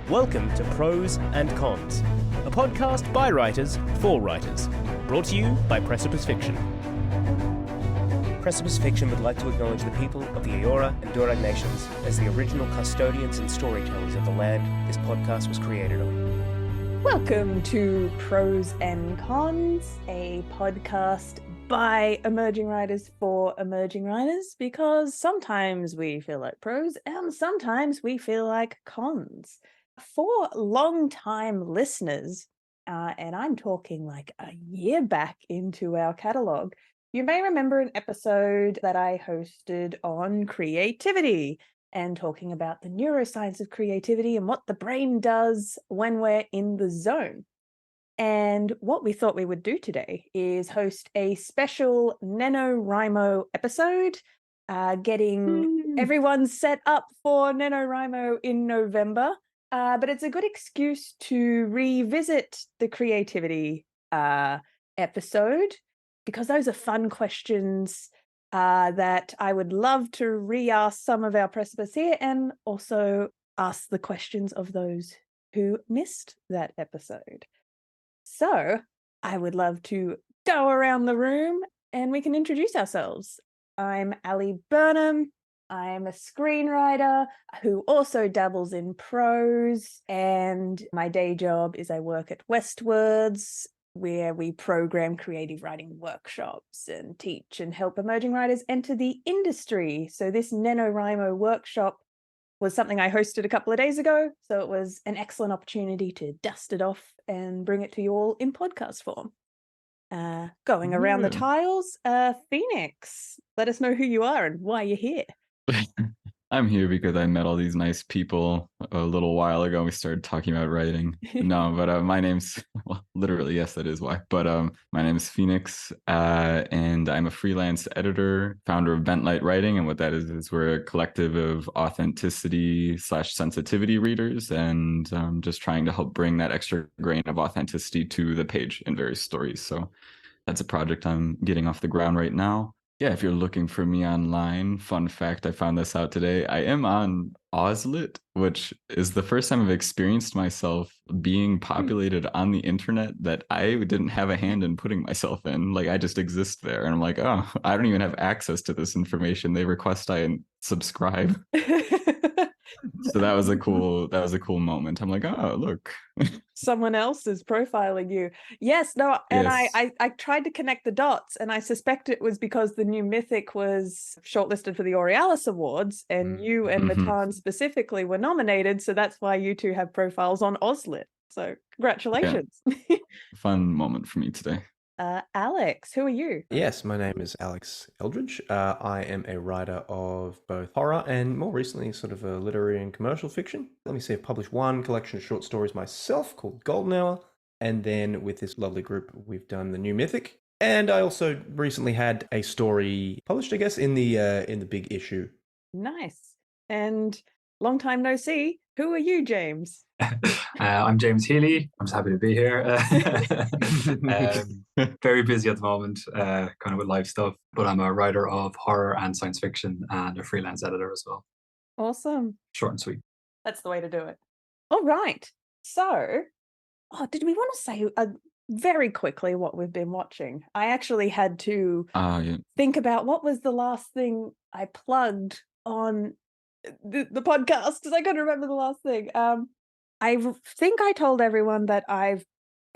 Welcome to Prose and Cons, a podcast by writers for writers, brought to you by Precipice Fiction. Precipice Fiction would like to acknowledge the people of the Eora and Durag nations as the original custodians and storytellers of the land this podcast was created on. Welcome to Prose and Cons, a podcast by emerging writers for emerging writers, because sometimes we feel like prose and sometimes we feel like cons. For long-time listeners, and I'm talking like a year back into our catalogue, you may remember an episode that I hosted on creativity and talking about the neuroscience of creativity and what the brain does when we're in the zone. And what we thought we would do today is host a special NaNoWriMo episode, getting everyone set up for NaNoWriMo in November. But it's a good excuse to revisit the creativity episode, because those are fun questions that I would love to re-ask some of our Precipice here, and also ask the questions of those who missed that episode. So I would love to go around the room and we can introduce ourselves. I'm Ali Burnham. I'm a screenwriter who also dabbles in prose, and my day job is I work at Westwards, where we program creative writing workshops and teach and help emerging writers enter the industry. So this NaNoWriMo workshop was something I hosted a couple of days ago, so it was an excellent opportunity to dust it off and bring it to you all in podcast form. Going around the tiles, Phoenix, let us know who you are and why you're here. I'm here because I met all these nice people a little while ago. We started talking about writing. No, but my name's, well, literally, yes, that is why. But my name is Phoenix, and I'm a freelance editor, founder of Bentlight Writing. And what that is we're a collective of authenticity/sensitivity readers, and just trying to help bring that extra grain of authenticity to the page in various stories. So that's a project I'm getting off the ground right now. Yeah, if you're looking for me online, fun fact, I found this out today. I am on Ozlit, which is the first time I've experienced myself being populated on the internet that I didn't have a hand in putting myself in. Like, I just exist there. And I'm like, oh, I don't even have access to this information. They request I subscribe. So that was a cool moment. I'm like, oh, look. Someone else is profiling you. Yes, no, and Yes. I tried to connect the dots, and I suspect it was because the new Mythic was shortlisted for the Aurealis Awards, and you and Matan specifically were nominated, so that's why you two have profiles on Ozlit. So congratulations. Yeah. Fun moment for me today. Alex, who are you? Yes, my name is Alex Eldridge. I am a writer of both horror and more recently sort of a literary and commercial fiction. Let me see, I've published one collection of short stories myself called Golden Hour, and then with this lovely group we've done the new Mythic. And I also recently had a story published, I guess, in the big issue. Nice. And long time no see. Who are you, James? I'm James Healy. I'm just happy to be here. Very busy at the moment, kind of with life stuff, but I'm a writer of horror and science fiction and a freelance editor as well. Awesome. Short and sweet. That's the way to do it. All right. So, did we want to say very quickly what we've been watching? I actually had to think about what was the last thing I plugged on the podcast, because I couldn't remember the last thing. I think I told everyone that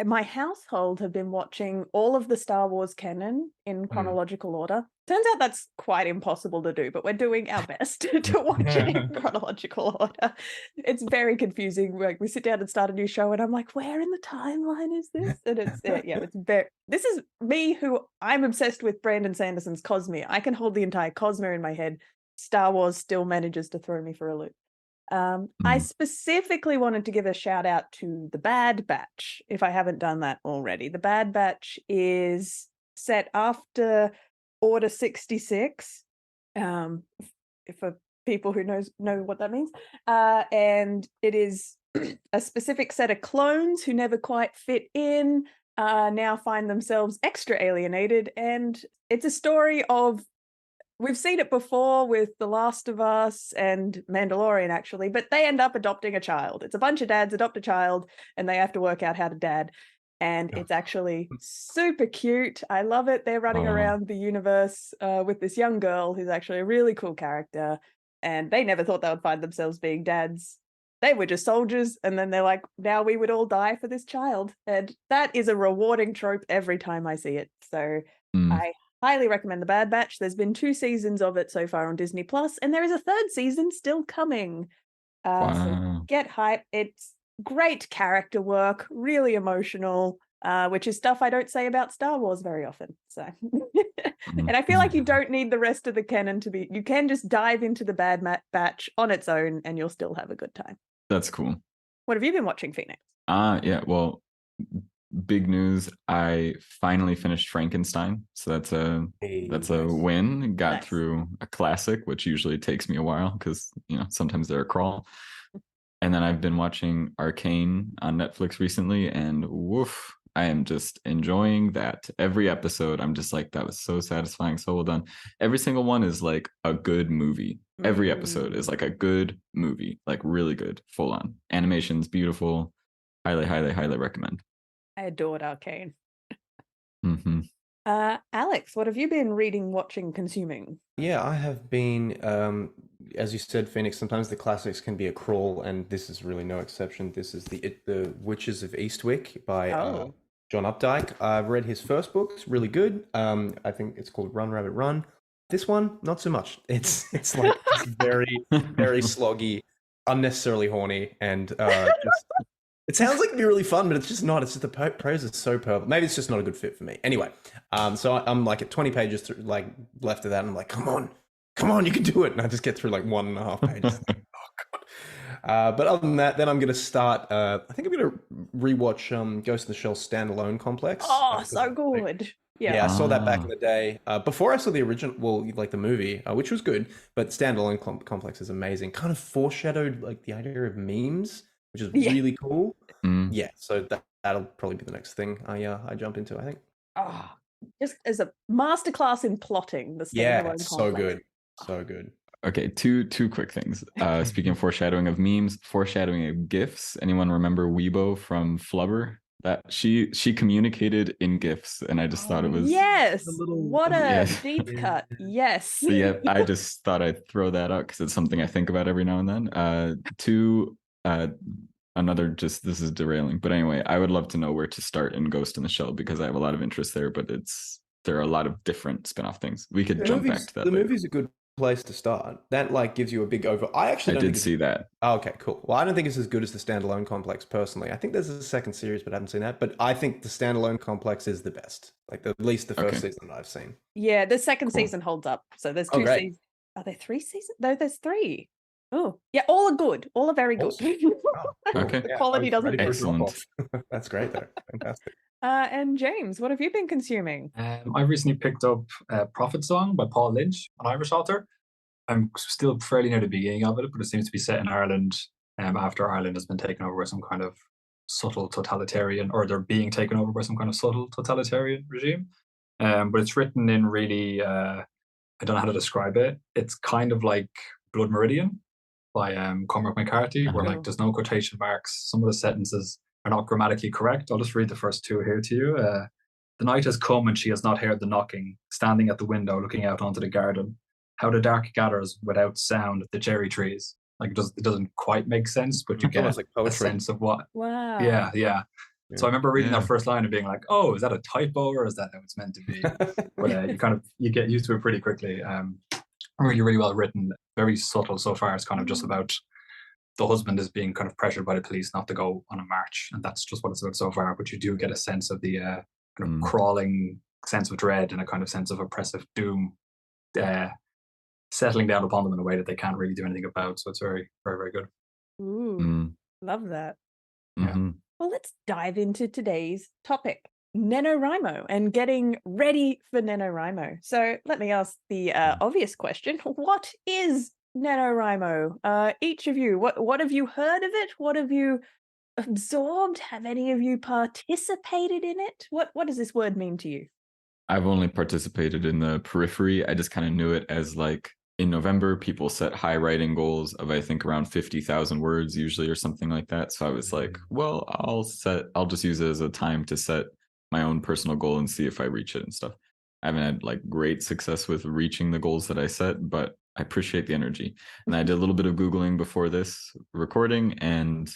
my household have been watching all of the Star Wars canon in chronological order. Turns out that's quite impossible to do, but we're doing our best to watch it in chronological order. It's very confusing. Like, we sit down and start a new show and I'm like, where in the timeline is this? And this is me, who I'm obsessed with Brandon Sanderson's Cosmere. I can hold the entire Cosmere in my head. Star Wars still manages to throw me for a loop. I specifically wanted to give a shout out to The Bad Batch, if I haven't done that already. The Bad Batch is set after Order 66, for people who know what that means. And it is a specific set of clones who never quite fit in, now find themselves extra alienated. And it's a story of we've seen it before with The Last of Us and Mandalorian, actually, but they end up adopting a child. It's a bunch of dads adopt a child, and they have to work out how to dad. And it's actually super cute. I love it. They're running around the universe with this young girl who's actually a really cool character. And they never thought they would find themselves being dads. They were just soldiers. And then they're like, now we would all die for this child. And that is a rewarding trope every time I see it. So I highly recommend The Bad Batch. There's been 2 seasons of it so far on Disney Plus, and there is a 3rd season still coming. So get hype. It's great character work, really emotional, which is stuff I don't say about Star Wars very often. So, and I feel like you don't need the rest of the canon to be. You can just dive into The Bad Batch on its own, and you'll still have a good time. That's cool. What have you been watching, Phoenix? Yeah. Well, big news. I finally finished Frankenstein, so that's a win. Got through a classic, which usually takes me a while because sometimes they're a crawl. And then I've been watching Arcane on Netflix recently, and woof, I am just enjoying that. Every episode, I'm just like, that was so satisfying, so well done. Every single one is like a good movie. Every episode is like a good movie, like really good, full on. Animation's beautiful. Highly, highly, highly recommend. I adored Arcane. Mm-hmm. Alex, what have you been reading, watching, consuming? Yeah, I have been, as you said, Phoenix, sometimes the classics can be a crawl, and this is really no exception. This is the Witches of Eastwick by John Updike. I've read his first book. It's really good. I think it's called Run, Rabbit, Run. This one, not so much. It's like it's very, very sloggy, unnecessarily horny, and it sounds like it'd be really fun, but it's just not. It's just the prose is so purple. Maybe it's just not a good fit for me. Anyway, so I'm like at 20 pages through, like left of that, and I'm like, come on, you can do it. And I just get through like 1.5 pages. Like, oh god. But other than that, then I'm gonna start. I think I'm gonna rewatch Ghost in the Shell standalone complex. Oh, so good. Yeah, I saw that back in the day. Before I saw the original, well, like the movie, which was good, but standalone complex is amazing. Kind of foreshadowed like the idea of memes, which is really cool. Yeah, so that'll probably be the next thing I jump into, I think. Oh, just as a masterclass in plotting the standalone complex. So good. So good. Okay, two quick things. Speaking of foreshadowing of memes, foreshadowing of GIFs. Anyone remember Weibo from Flubber? That she communicated in GIFs, and I just thought it was what a deep cut. Yes. So yeah, I just thought I'd throw that out because it's something I think about every now and then. Another, just this is derailing, but anyway, I would love to know where to start in Ghost in the Shell because I have a lot of interest there, but there are a lot of different spin-off things. We could jump back to that. The movie's a good place to start. That like gives you a big over. I did see that. Oh, okay, cool. Well, I don't think it's as good as the standalone complex personally. I think there's a second series, but I haven't seen that. But I think the standalone complex is the best. Like at least the first season that I've seen. Yeah, the second season holds up. So there's 2 seasons. Are there 3 seasons? No, there's 3. Oh, yeah, all are good. All are very good. Okay. The quality doesn't. Excellent. That's great, though. Fantastic. And James, what have you been consuming? I recently picked up Prophet Song by Paul Lynch, an Irish author. I'm still fairly near the beginning of it, but it seems to be set in Ireland after Ireland has been taken over by some kind of subtle totalitarian, or they're being taken over by some kind of subtle totalitarian regime. But it's written in really, I don't know how to describe it. It's kind of like Blood Meridian by Cormac McCarthy, where like there's no quotation marks. Some of the sentences are not grammatically correct. I'll just read the first 2 here to you. The night has come and she has not heard the knocking, standing at the window looking out onto the garden. How the dark gathers without sound the cherry trees. Like it doesn't quite make sense, but you get like a sense of what. Wow. Yeah. So I remember reading that first line and being like, "Oh, is that a typo or is that how it's meant to be?" But you get used to it pretty quickly. Really, really well written. Very subtle so far. It's kind of just about the husband is being kind of pressured by the police not to go on a march, and that's just what it's about so far. But you do get a sense of the kind of crawling sense of dread and a kind of sense of oppressive doom settling down upon them in a way that they can't really do anything about. So it's very, very, very good. Ooh, love that. Mm-hmm. Well, let's dive into today's topic, NaNoWriMo, and getting ready for NaNoWriMo. So let me ask the obvious question. What is NaNoWriMo? Each of you, what have you heard of it? What have you absorbed? Have any of you participated in it? What does this word mean to you? I've only participated in the periphery. I just kind of knew it as like in November, people set high writing goals of, I think, around 50,000 words usually or something like that. So I was like, well, I'll just use it as a time to set my own personal goal and see if I reach it and stuff. I haven't had like great success with reaching the goals that I set, but I appreciate the energy. And I did a little bit of Googling before this recording, and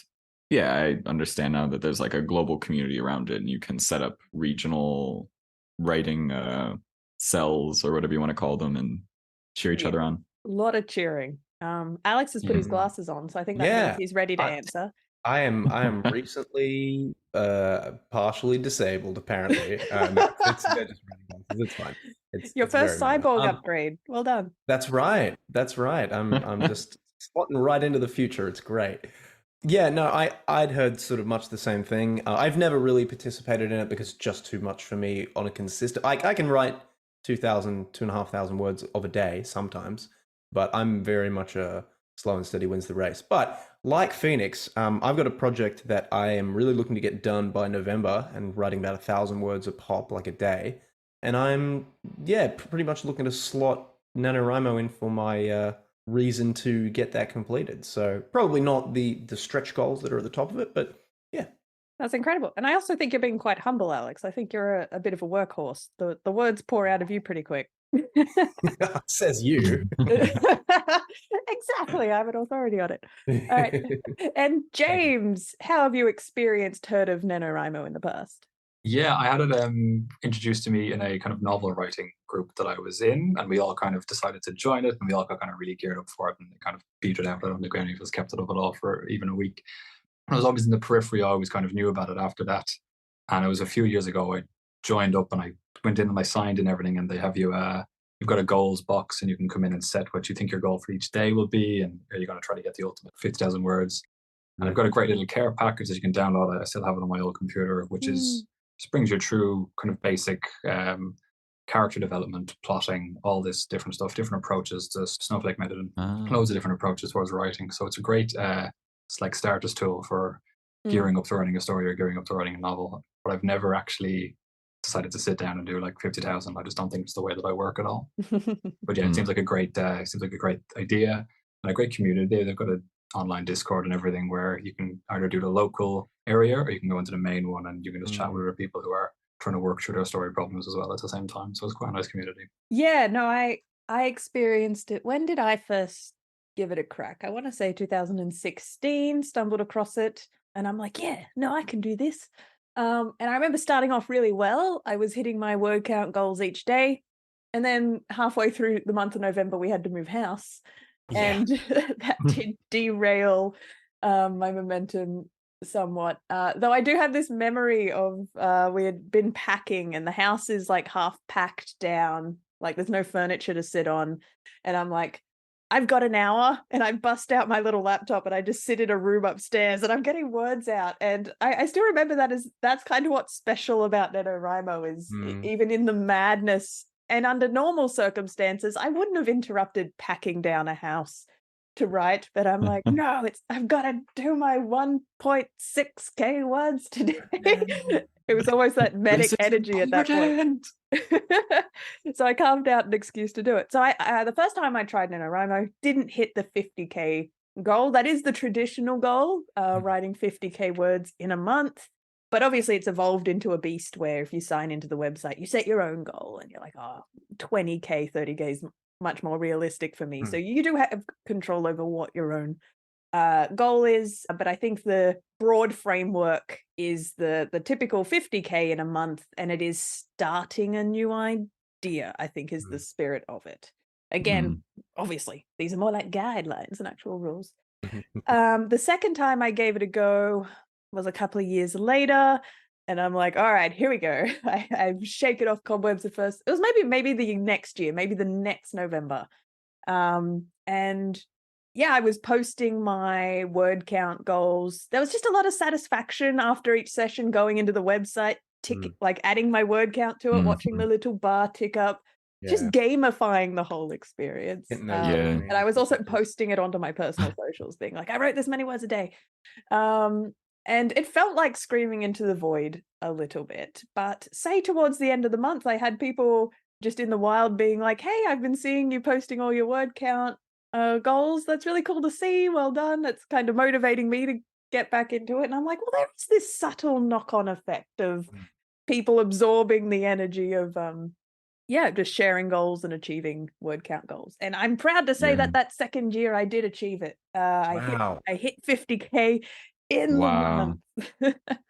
yeah, I understand now that there's like a global community around it, and you can set up regional writing cells or whatever you want to call them and cheer each other on. A lot of cheering. Alex has put his glasses on, so I think that means he's ready to answer. I am recently partially disabled, apparently. No, they're just running glasses. It's fine. Your it's first very cyborg minor. upgrade. Well done. That's right. I'm just spotting right into the future. It's great. Yeah, no, I'd heard sort of much the same thing. I've never really participated in it because it's just too much for me on a consistent. I can write 2,500 words of a day sometimes, but I'm very much a slow and steady wins the race. But like Phoenix, I've got a project that I am really looking to get done by November and writing about 1,000 words a pop, like a day. And I'm, pretty much looking to slot NaNoWriMo in for my reason to get that completed. So probably not the stretch goals that are at the top of it, but yeah. That's incredible. And I also think you're being quite humble, Alex. I think you're a bit of a workhorse. The words pour out of you pretty quick. Says you. Exactly. I have an authority on it. All right. And James, how have you heard of NaNoWriMo in the past? Yeah, I had it introduced to me in a kind of novel writing group that I was in, and we all kind of decided to join it, and we all got kind of really geared up for it, and kind of beat it out. I don't think any of us kept it up at all for even a week. I was always in the periphery. I always kind of knew about it after that. And it was a few years ago, I joined up and I went in and I signed and everything. And they have you, you've got a goals box and you can come in and set what you think your goal for each day will be. And are you going to try to get the ultimate 50,000 words? And I've got a great little care package that you can download. I still have it on my old computer, which just brings you through kind of basic character development, plotting, all this different stuff, different approaches to Snowflake method and loads of different approaches towards writing. So it's a great it's like starter's tool for gearing up to writing a story or gearing up to writing a novel. But I've never actually decided to sit down and do like 50,000. I just don't think it's the way that I work at all. But yeah, it seems like a great idea and a great community. They've got an online Discord and everything where you can either do the local area or you can go into the main one and you can just chat with other people who are trying to work through their story problems as well at the same time. So it's quite a nice community. Yeah, no, I experienced it. When did I first give it a crack? I want to say 2016, stumbled across it and I'm like, yeah, no, I can do this. And I remember starting off really well. I was hitting my word count goals each day. And then halfway through the month of November, we had to move house. Yeah. And that did derail my momentum somewhat. Though I do have this memory of we had been packing and the house is like half packed down. Like there's no furniture to sit on. And I'm like, I've got an hour, and I bust out my little laptop and I just sit in a room upstairs and I'm getting words out. And I still remember that's kind of what's special about NaNoWriMo is even in the madness and under normal circumstances, I wouldn't have interrupted packing down a house to write, but I'm like, no, I've got to do my 1.6K words today. It was always that manic energy at that point. So I carved out an excuse to do it. So I the first time I tried NaNoWriMo, didn't hit the 50K goal. That is the traditional goal, writing 50K words in a month. But obviously it's evolved into a beast where if you sign into the website, you set your own goal and you're like, 20K, 30K is much more realistic for me. So you do have control over what your own goal is, but I think the broad framework is the typical 50K in a month, and it is starting a new idea, I think is the spirit of it. Again, obviously, these are more like guidelines than actual rules. The second time I gave it a go was a couple of years later, and I'm like, all right, here we go. I've shaken off cobwebs at first. It was maybe the next year, maybe the next November. And yeah, I was posting my word count goals. There was just a lot of satisfaction after each session going into the website, like adding my word count to it, watching the little bar tick up, just gamifying the whole experience. And I was also posting it onto my personal socials, being like, I wrote this many words a day. And it felt like screaming into the void a little bit. But say towards the end of the month, I had people just in the wild being like, hey, I've been seeing you posting all your word count goals. That's really cool to see. Well done. It's kind of motivating me to get back into it. And I'm like, well, there is this subtle knock-on effect of people absorbing the energy of just sharing goals and achieving word count goals. And I'm proud to say that second year I did achieve it. I hit 50K in the month.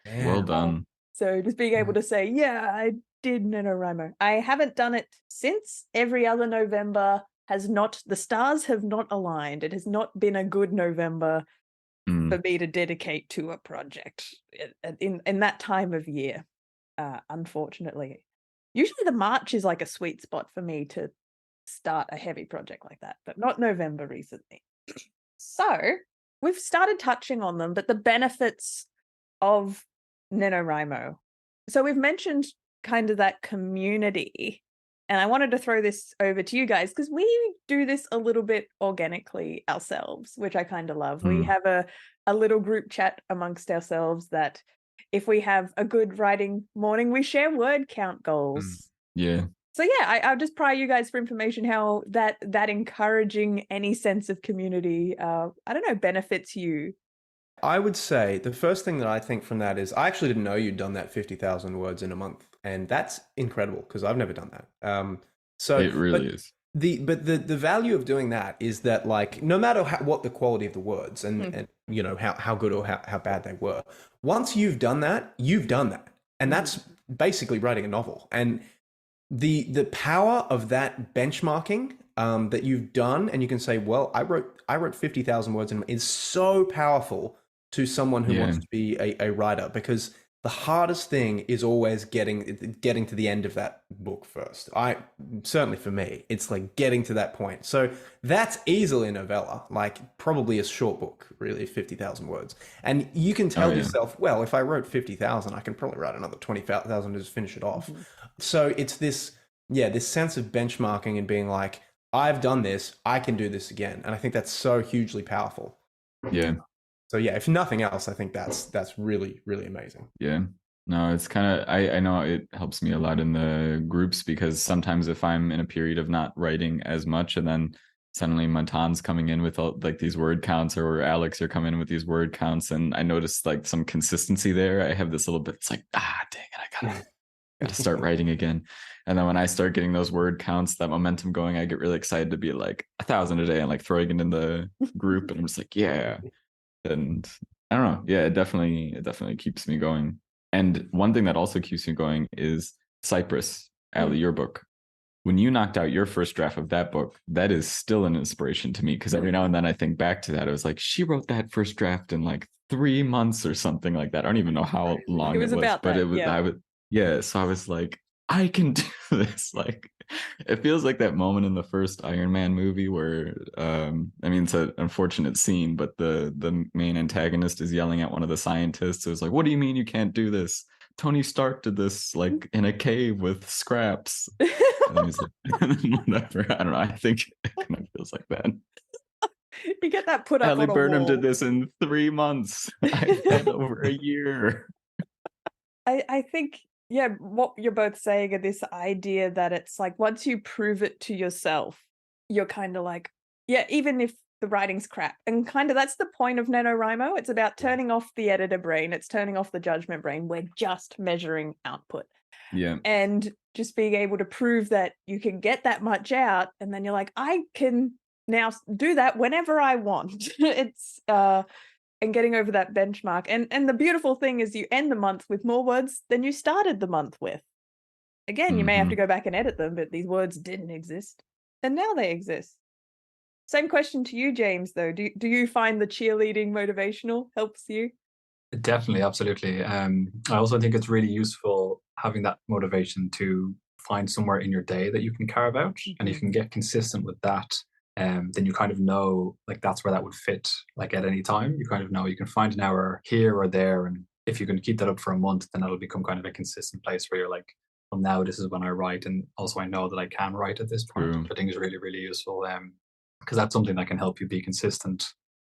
Well done. So just being able to say, yeah, I did NaNoWriMo. I haven't done it since. Every other November the stars have not aligned. It has not been a good November for me to dedicate to a project in that time of year, unfortunately. Usually the March is like a sweet spot for me to start a heavy project like that, but not November recently. So we've started touching on them, but the benefits of NaNoWriMo. So we've mentioned kind of that community, and I wanted to throw this over to you guys because we do this a little bit organically ourselves, which I kind of love. We have a little group chat amongst ourselves that if we have a good writing morning, we share word count goals. Yeah. So yeah, I'll just pry you guys for information how that encouraging any sense of community, benefits you. I would say the first thing that I think from that is I actually didn't know you'd done that 50,000 words in a month, and that's incredible because I've never done that. So it really is. The value of doing that is that, like, no matter what the quality of the words and you know how good or how bad they were, once you've done that, and that's basically writing a novel. And the power of that benchmarking that you've done, and you can say, well, I wrote 50,000 words is so powerful to someone who wants to be a writer, because the hardest thing is always getting to the end of that book first. Certainly for me, it's like getting to that point. So that's easily a novella, like probably a short book, really, 50,000 words. And you can tell yourself, well, if I wrote 50,000, I can probably write another 20,000 to just finish it off. So it's this sense of benchmarking and being like, I've done this, I can do this again. And I think that's so hugely powerful. Yeah. So yeah, if nothing else, I think that's really, really amazing. Yeah. No, it's kind of, I know it helps me a lot in the groups, because sometimes if I'm in a period of not writing as much and then suddenly Matan's coming in with all, like, these word counts, or Alex are coming in with these word counts, and I noticed like some consistency there. I have this little bit, it's like, dang it, I gotta start writing again. And then when I start getting those word counts, that momentum going, I get really excited to be like 1,000 a day and like throwing it in the group, and I'm just like, yeah. And I don't know. Yeah, it definitely keeps me going. And one thing that also keeps me going is Cypress, Ali, your book. When you knocked out your first draft of that book, that is still an inspiration to me, because every now and then I think back to that. It was like, she wrote that first draft in like 3 months or something like that. I don't even know how long it was, but it was, so I was like, I can do this. Like, it feels like that moment in the first Iron Man movie where, it's an unfortunate scene, but the main antagonist is yelling at one of the scientists. It was like, what do you mean you can't do this? Tony Stark did this like in a cave with scraps. And he's like, whatever. I don't know. I think it kind of feels like that. You get that put up on a Burnham wall. did this in 3 months. I've had over a year. I think, yeah, what you're both saying, and this idea that it's like once you prove it to yourself, you're kind of like, yeah, even if the writing's crap. And kind of that's the point of NaNoWriMo. It's about turning off the editor brain. It's turning off the judgment brain. We're just measuring output. Yeah. And just being able to prove that you can get that much out. And then you're like, I can now do that whenever I want. It's and getting over that benchmark. And the beautiful thing is you end the month with more words than you started the month with. Again, you may have to go back and edit them, but these words didn't exist. And now they exist. Same question to you, James, though. Do you find the cheerleading motivational helps you? Definitely, absolutely. I also think it's really useful having that motivation to find somewhere in your day that you can carve out, and you can get consistent with that. Then you kind of know, like, that's where that would fit, like, at any time. You kind of know you can find an hour here or there, and if you can keep that up for a month, then that'll become kind of a consistent place where you're like, well, now this is when I write, and also I know that I can write at this point, which I think is really, really useful, because that's something that can help you be consistent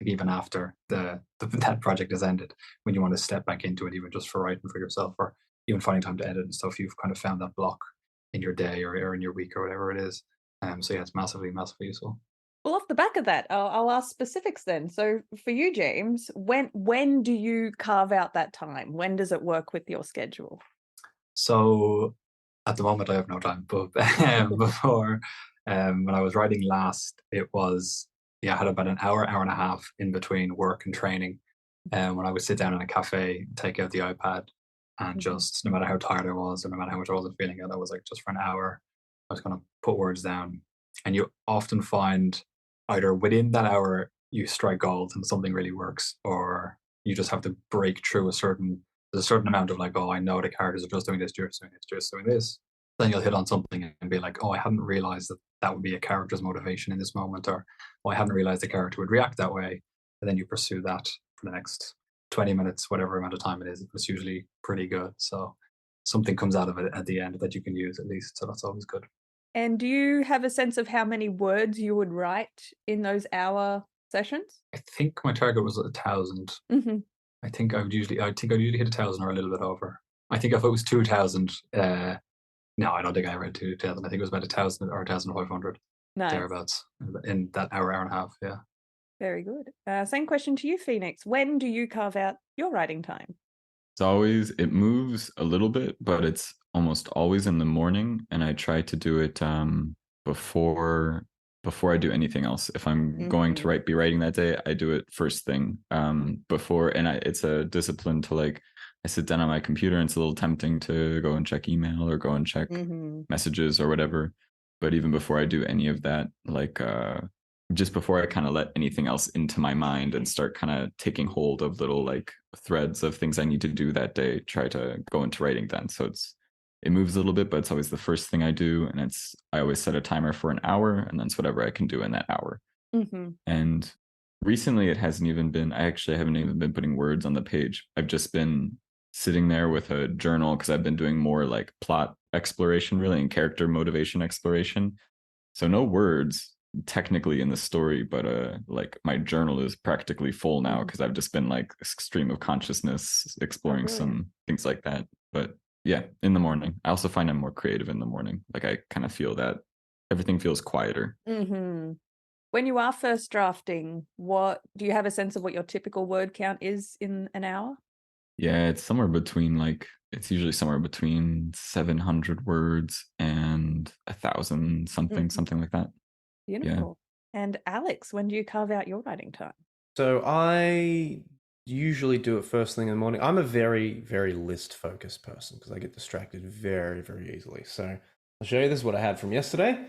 like even after that project has ended, when you want to step back into it, even just for writing for yourself, or even finding time to edit and stuff, you've kind of found that block in your day or in your week or whatever it is. So yeah, it's massively useful. Well, off the back of that, I'll ask specifics then. So for you, James, when do you carve out that time? When does it work with your schedule? So at the moment, I have no time, but before, when I was writing last, it was, I had about an hour and a half in between work and training. When I would sit down in a cafe, take out the iPad, and just, no matter how tired I was, or no matter how much I wasn't feeling it, I was like, just for an hour, I was going to put words down. And you often find either within that hour, you strike gold and something really works, or you just have to break through there's a certain amount of like, oh, I know the characters are just doing this, just doing this. Then you'll hit on something and be like, oh, I hadn't realized that would be a character's motivation in this moment, or oh, I hadn't realized the character would react that way. And then you pursue that for the next 20 minutes, whatever amount of time it is. It's usually pretty good. So something comes out of it at the end that you can use at least. So that's always good. And do you have a sense of how many words you would write in those hour sessions? I think my target was 1,000. Mm-hmm. I think I'd usually hit 1,000 or a little bit over. I think if it was 2,000, no, I don't think I ever had 2,000. I think it was about 1,000 or 1,500. Nice. Thereabouts in that hour and a half. Yeah. Very good. Same question to you, Phoenix. When do you carve out your writing time? It moves a little bit, but it's almost always in the morning, and I try to do it before I do anything else. If I'm going to be writing that day, I do it first thing before, and it's a discipline to like, I sit down on my computer and it's a little tempting to go and check email or go and check messages or whatever. But even before I do any of that, like just before I kind of let anything else into my mind and start kind of taking hold of little like threads of things I need to do that day, try to go into writing then. So it moves a little bit, but it's always the first thing I do. And I always set a timer for an hour, and then it's whatever I can do in that hour. And recently I haven't even been putting words on the page. I've just been sitting there with a journal, because I've been doing more like plot exploration really, and character motivation exploration. So no words technically in the story, but like my journal is practically full now, because I've just been like stream of consciousness exploring some things like that. But yeah, in the morning. I also find I'm more creative in the morning. Like I kind of feel that everything feels quieter. When you are first drafting, do you have a sense of what your typical word count is in an hour? Yeah, it's usually somewhere between 700 words and 1,000 something like that. Beautiful. Yeah. And Alex, when do you carve out your writing time? So I usually do it first thing in the morning. I'm a very, very list-focused person because I get distracted very, very easily. So I'll show you this is what I had from yesterday.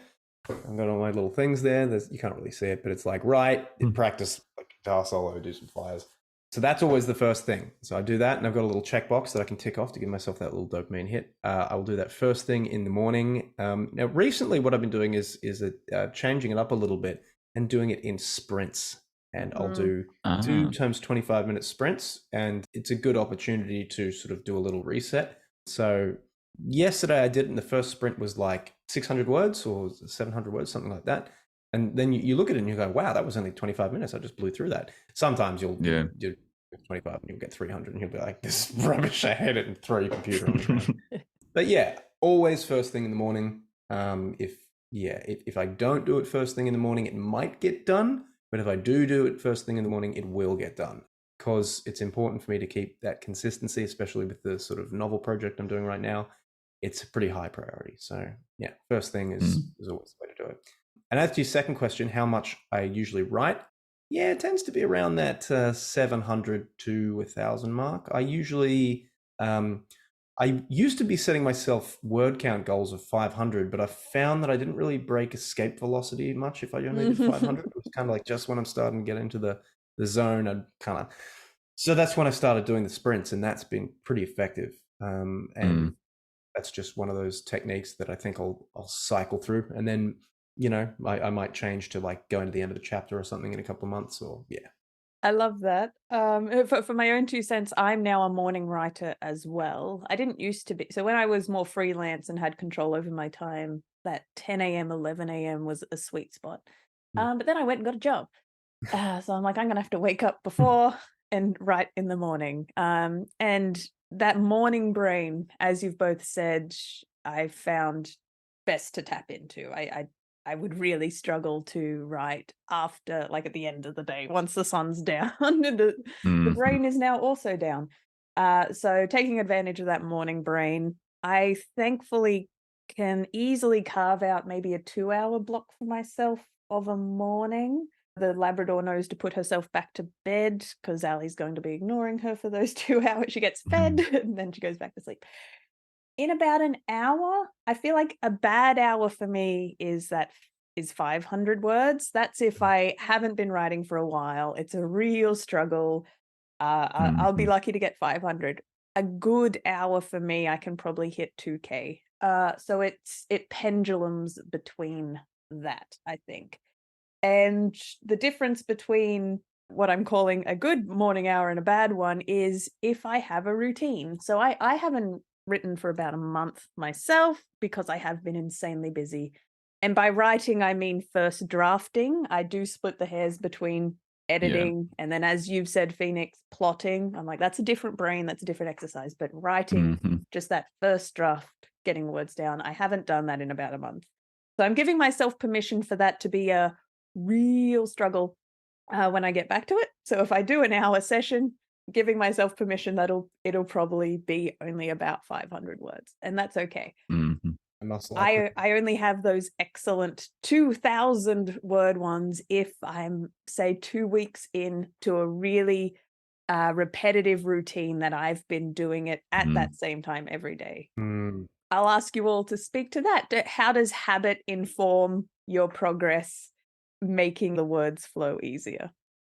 I've got all my little things there. You can't really see it, but it's like practice like guitar solo, do some flyers. So that's always the first thing. So I do that, and I've got a little checkbox that I can tick off to give myself that little dopamine hit. I will do that first thing in the morning. Now, recently, what I've been doing is changing it up a little bit and doing it in sprints. And I'll do 2 times 25-minute sprints, and it's a good opportunity to sort of do a little reset. So yesterday I did it, and the first sprint was like 600 words or 700 words, something like that. And then you look at it and you go, wow, that was only 25 minutes. I just blew through that. Sometimes you'll do 25 and you'll get 300 and you'll be like, this is rubbish. I hate it, and throw your computer on. But yeah, always first thing in the morning. If I don't do it first thing in the morning, it might get done. But if I do it first thing in the morning, it will get done, because it's important for me to keep that consistency, especially with the sort of novel project I'm doing right now. It's a pretty high priority. So yeah, first thing is always the way to do it. And as to your second question, how much I usually write, yeah, it tends to be around that 700 to 1,000 mark. I usually, I used to be setting myself word count goals of 500, but I found that I didn't really break escape velocity much if I only did 500. It was kind of like just when I'm starting to get into the zone, so that's when I started doing the sprints, and that's been pretty effective. And that's just one of those techniques that I think I'll cycle through, and then I might change to like going to the end of the chapter or something in a couple of months, or I love that. For my own 2 cents, I'm now a morning writer as well. I didn't used to be. So when I was more freelance and had control over my time, that 10 a.m., 11 a.m. was a sweet spot. But then I went and got a job. So I'm like, I'm gonna have to wake up before and write in the morning. And that morning brain, as you've both said, I found best to tap into. I would really struggle to write after, like, at the end of the day, once the sun's down and the Mhm. brain is now also down. So taking advantage of that morning brain, I thankfully can easily carve out maybe a 2-hour block for myself of a morning. The Labrador knows to put herself back to bed because Ali's going to be ignoring her for those 2 hours. She gets fed and then she goes back to sleep. In about an hour, I feel like a bad hour for me is 500 words. That's if I haven't been writing for a while. It's a real struggle. I'll be lucky to get 500. A good hour for me, I can probably hit 2K. So it pendulums between that, I think. And the difference between what I'm calling a good morning hour and a bad one is if I have a routine. So I haven't written for about a month myself because I have been insanely busy. And by writing, I mean first drafting. I do split the hairs between editing and then, as you've said, Phoenix, plotting. I'm like, that's a different brain, that's a different exercise. But writing, just that first draft, getting the words down, I haven't done that in about a month. So I'm giving myself permission for that to be a real struggle when I get back to it. So if I do an hour session, giving myself permission that it'll probably be only about 500 words, and that's okay. I only have those excellent 2,000 word ones if I'm, say, 2 weeks in to a really repetitive routine that I've been doing it at that same time every day. I'll ask you all to speak to that. How does habit inform your progress, making the words flow easier?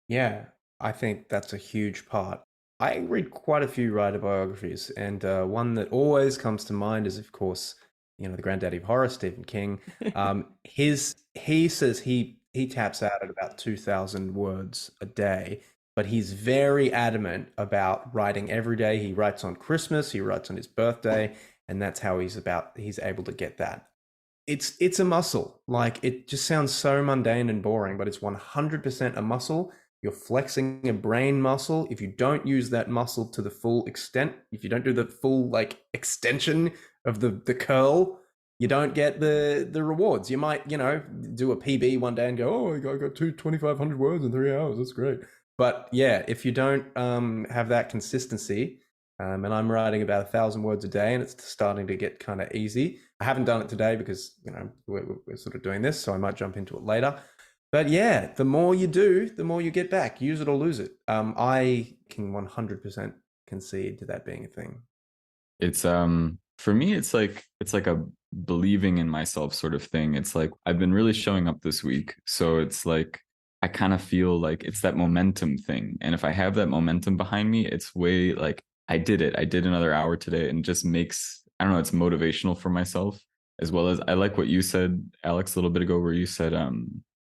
Yeah, I think that's a huge part. I read quite a few writer biographies, and one that always comes to mind is, of course, the granddaddy of horror, Stephen King. He says he taps out at about 2,000 words a day, but he's very adamant about writing every day. He writes on Christmas, he writes on his birthday, and that's how he's able to get that. It's a muscle. Like, it just sounds so mundane and boring, but it's 100% a muscle. You're flexing a brain muscle. If you don't use that muscle to the full extent, if you don't do the full extension of the curl, you don't get the rewards. You might, do a PB one day and go, oh, I got 2,500 words in 3 hours. That's great. But yeah, if you don't have that consistency, and I'm writing about 1,000 words a day, and it's starting to get kind of easy. I haven't done it today because, we're sort of doing this, so I might jump into it later. But yeah, the more you do, the more you get back. Use it or lose it. I can 100% concede to that being a thing. It's for me, it's like a believing in myself sort of thing. It's like I've been really showing up this week, so it's like I kind of feel like it's that momentum thing. And if I have that momentum behind me, it's way like I did it. I did another hour today, and just makes, I don't know, it's motivational for myself, as well as I like what you said, Alex, a little bit ago, where you said I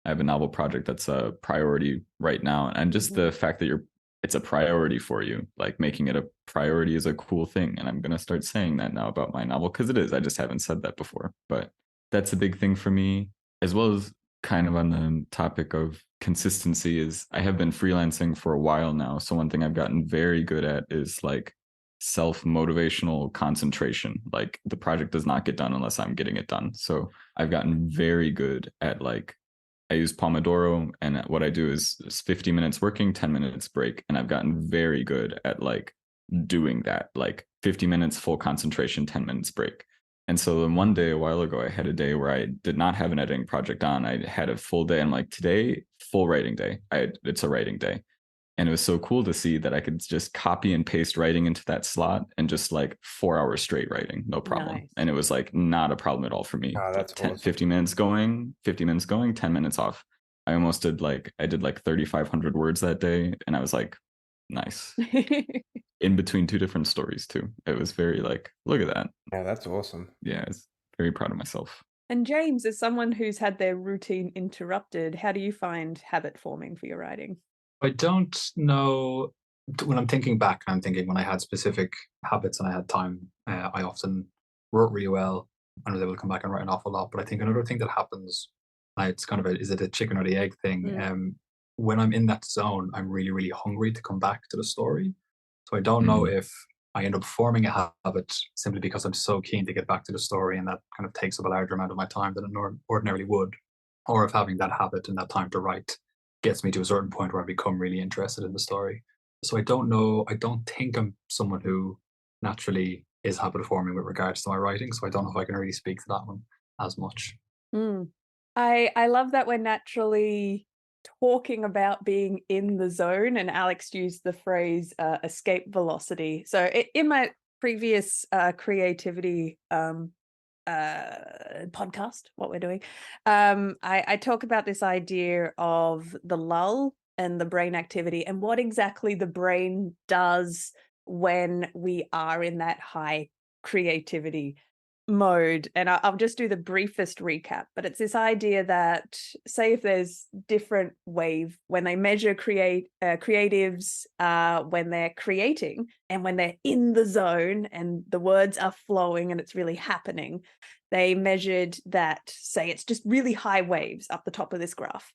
have a novel project that's a priority right now. And just the fact that it's a priority for you, like making it a priority is a cool thing. And I'm going to start saying that now about my novel, because it is. I just haven't said that before. But that's a big thing for me, as well as kind of on the topic of consistency is I have been freelancing for a while now. So one thing I've gotten very good at is like self-motivational concentration. Like, the project does not get done unless I'm getting it done. So I've gotten very good at I use Pomodoro, and what I do is 50 minutes working, 10 minutes break. And I've gotten very good at doing that, 50 minutes full concentration, 10 minutes break. And so then one day, a while ago, I had a day where I did not have an editing project on. I had a full day. I'm like, today, full writing day. It's a writing day. And it was so cool to see that I could just copy and paste writing into that slot and just 4 hours straight writing, no problem. Nice. And it was not a problem at all for me. Oh, that's awesome. 50 minutes going, 10 minutes off. I almost did 3,500 words that day. And I was like, nice. In between two different stories too. It was very look at that. Yeah, that's awesome. Yeah, I was very proud of myself. And James, as someone who's had their routine interrupted, how do you find habit forming for your writing? I don't know. When I'm thinking back, I'm thinking when I had specific habits and I had time, I often wrote really well and was able to come back and write an awful lot. But I think another thing that happens, it's kind of is it a chicken or the egg thing? when I'm in that zone, I'm really, really hungry to come back to the story. So I don't know if I end up forming a habit simply because I'm so keen to get back to the story, and that kind of takes up a larger amount of my time than it ordinarily would, or if having that habit and that time to write gets me to a certain point where I become really interested in the story. So I don't know. I don't think I'm someone who naturally is habit forming with regards to my writing. So I don't know if I can really speak to that one as much. I love that we're naturally talking about being in the zone, and Alex used the phrase escape velocity. So in my previous creativity podcast, what we're doing, I talk about this idea of the lull and the brain activity and what exactly the brain does when we are in that high creativity mode. And I'll just do the briefest recap, but it's this idea that, say, if there's different wave when they measure creatives when they're creating and when they're in the zone and the words are flowing and it's really happening, they measured that, say it's just really high waves up the top of this graph.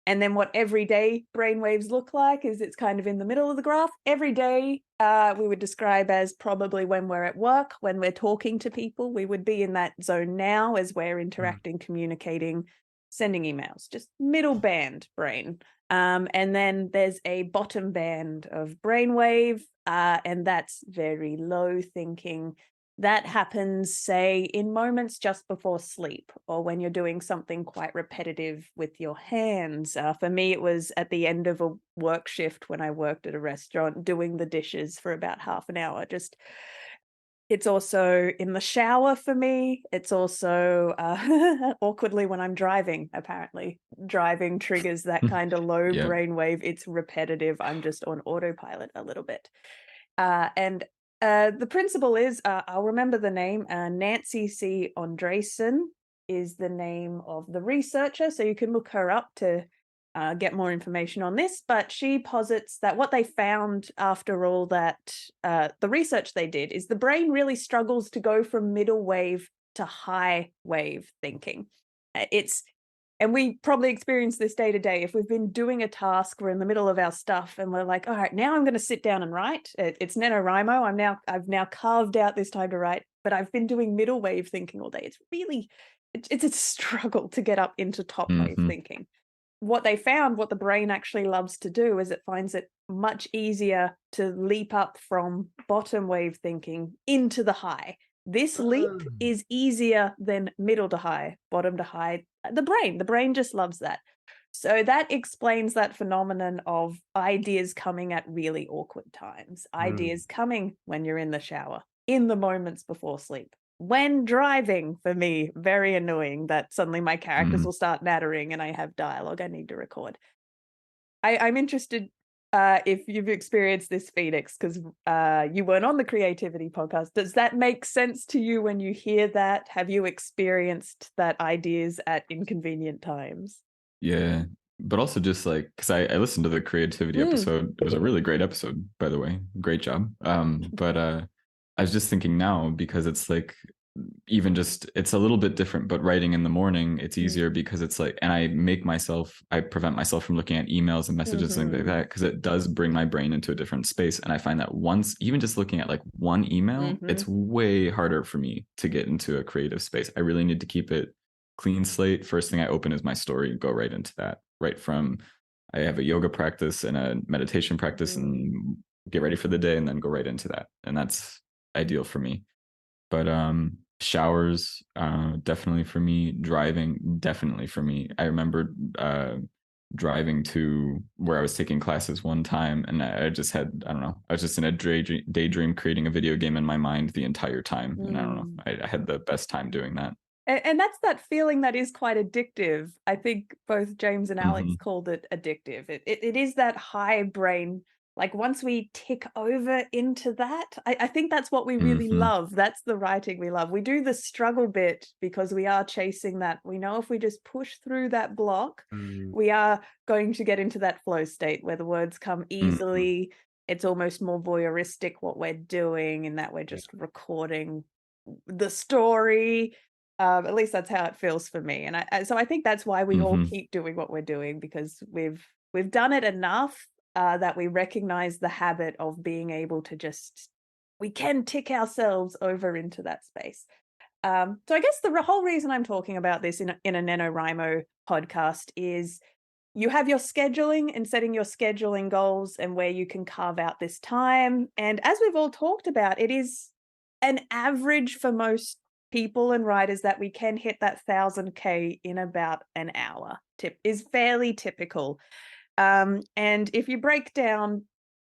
And then what everyday brain waves look like is it's kind of in the middle of the graph. Every day we would describe as probably when we're at work, when we're talking to people, we would be in that zone now as we're interacting, communicating, sending emails, just middle band brain. And then there's a bottom band of brainwave, and that's very low thinking. That happens, say, in moments just before sleep or when you're doing something quite repetitive with your hands. For me, it was at the end of a work shift when I worked at a restaurant doing the dishes for about half an hour. It's also in the shower for me. It's also awkwardly when I'm driving, apparently. Driving triggers that kind of low brainwave. It's repetitive. I'm just on autopilot a little bit. And the principle is, I'll remember the name, Nancy C. Andresen is the name of the researcher, so you can look her up to get more information on this, but she posits that what they found after all that, the research they did, is the brain really struggles to go from middle wave to high wave thinking. And we probably experience this day to day. If we've been doing a task, we're in the middle of our stuff and we're like, all right, now I'm going to sit down and write. It's NaNoWriMo. I've now carved out this time to write, but I've been doing middle wave thinking all day. It's a struggle to get up into top wave thinking. What they found, what the brain actually loves to do, is it finds it much easier to leap up from bottom wave thinking into the high. This leap is easier than middle to high, bottom to high. The brain just loves that. So that explains that phenomenon of ideas coming at really awkward times, ideas coming when you're in the shower, in the moments before sleep. When driving, for me, very annoying that suddenly my characters will start nattering and I have dialogue I need to record. I'm interested if you've experienced this, Phoenix, because you weren't on the creativity podcast. Does that make sense to you when you hear that? Have you experienced that ideas at inconvenient times? Yeah, but also just like, because I listened to the creativity episode. It was a really great episode, by the way. Great job. But I was just thinking now, because it's like, even just, it's a little bit different, but writing in the morning, it's easier because it's like, and I prevent myself from looking at emails and messages and things like that, because it does bring my brain into a different space. And I find that once, even just looking at like one email, it's way harder for me to get into a creative space. I really need to keep it clean slate. First thing I open is my story, go right into that. Right from, I have a yoga practice and a meditation practice and get ready for the day and then go right into that. And that's ideal for me. But showers, definitely for me. Driving, definitely for me. I remember driving to where I was taking classes one time, and I just had, I don't know, I was just in a daydream creating a video game in my mind the entire time. And I don't know, I had the best time doing that. And that's that feeling that is quite addictive. I think both James and Alex called it addictive. It is that high brain. Like once we tick over into that, I think that's what we really love. That's the writing we love. We do the struggle bit because we are chasing that. We know if we just push through that block, we are going to get into that flow state where the words come easily. It's almost more voyeuristic what we're doing, in that we're just recording the story. At least that's how it feels for me. And so I think that's why we all keep doing what we're doing, because we've we've done it enough that we recognize the habit of being able to we can tick ourselves over into that space. So I guess the whole reason I'm talking about this in a NaNoWriMo podcast is you have your scheduling and setting your scheduling goals and where you can carve out this time. And as we've all talked about, it is an average for most people and writers that we can hit that 1000K in about an hour. Is fairly typical. And if you break down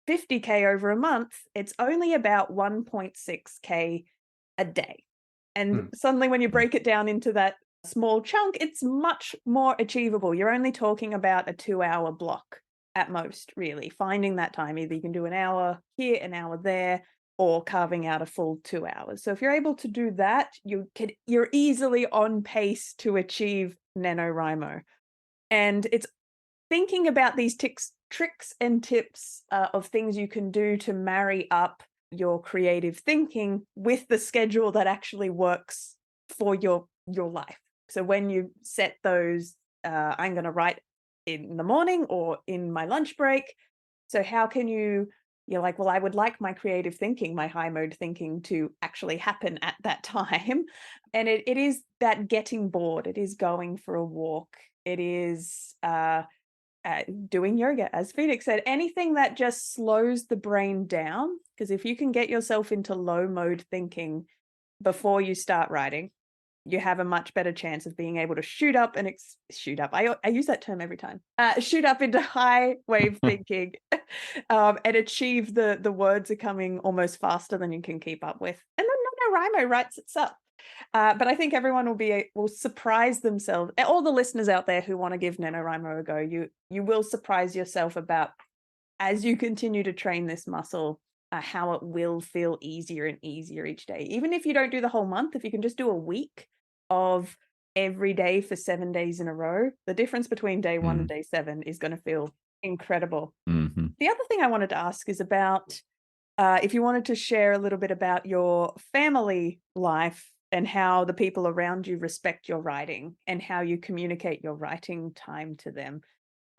50K over a month, it's only about 1.6K a day. And suddenly when you break it down into that small chunk, it's much more achievable. You're only talking about a 2-hour block at most, really, finding that time. Either you can do an hour here, an hour there, or carving out a full 2 hours. So if you're able to do that, you're easily on pace to achieve NaNoWriMo. And it's thinking about these tricks and tips of things you can do to marry up your creative thinking with the schedule that actually works for your life. So when you set those, I'm going to write in the morning or in my lunch break. So how can you're like, well, I would like my creative thinking, my high mode thinking to actually happen at that time. And it is that getting bored. It is going for a walk. It is doing yoga, as Phoenix said, anything that just slows the brain down. Because if you can get yourself into low mode thinking before you start writing, you have a much better chance of being able to shoot up. I use that term every time. Shoot up into high wave thinking and achieve the words are coming almost faster than you can keep up with. And then NaNoWriMo writes itself. But I think everyone will surprise themselves. All the listeners out there who want to give NaNoWriMo a go, you will surprise yourself about, as you continue to train this muscle, how it will feel easier and easier each day. Even if you don't do the whole month, if you can just do a week of every day for 7 days in a row, the difference between day 1 and day 7 is going to feel incredible. Mm-hmm. The other thing I wanted to ask is about if you wanted to share a little bit about your family life and how the people around you respect your writing and how you communicate your writing time to them.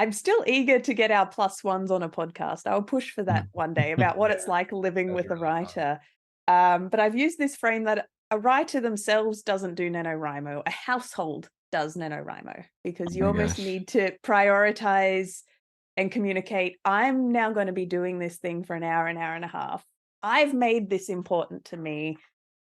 I'm still eager to get our +1s on a podcast. I'll push for that one day about what it's like living with a writer. But I've used this frame that a writer themselves doesn't do NaNoWriMo. A household does NaNoWriMo because you almost need to prioritize and communicate. I'm now going to be doing this thing for an hour and a half. I've made this important to me.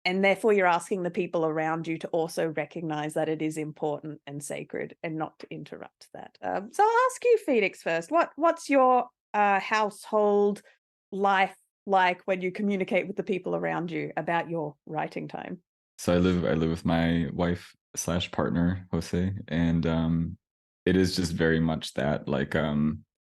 And therefore, you're asking the people around you to also recognize that it is important and sacred and not to interrupt that. So I'll ask you, Phoenix, first. What's your household life like when you communicate with the people around you about your writing time? So I live with my wife / partner, Jose, and it is just very much that, like,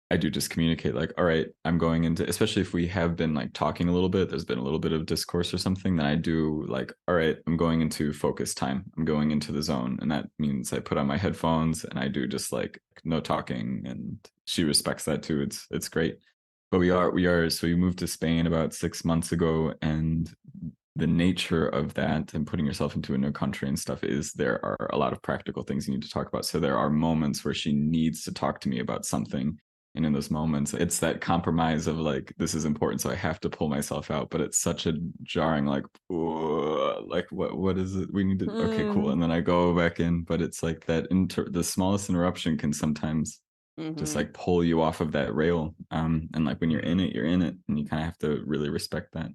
I do just communicate, like, all right, I'm going into, especially if we have been like talking a little bit, there's been a little bit of discourse or something, then I do like, all right, I'm going into focus time. I'm going into the zone. And that means I put on my headphones and I do just like no talking, and she respects that too. It's great. But so we moved to Spain about 6 months ago, and the nature of that and putting yourself into a new country and stuff is there are a lot of practical things you need to talk about. So there are moments where she needs to talk to me about something. And in those moments, it's that compromise of like, this is important, so I have to pull myself out. But it's such a jarring, like what is it? We need to, okay, cool. And then I go back in. But it's like that, the smallest interruption can sometimes just like pull you off of that rail. And like when you're in it, and you kind of have to really respect that.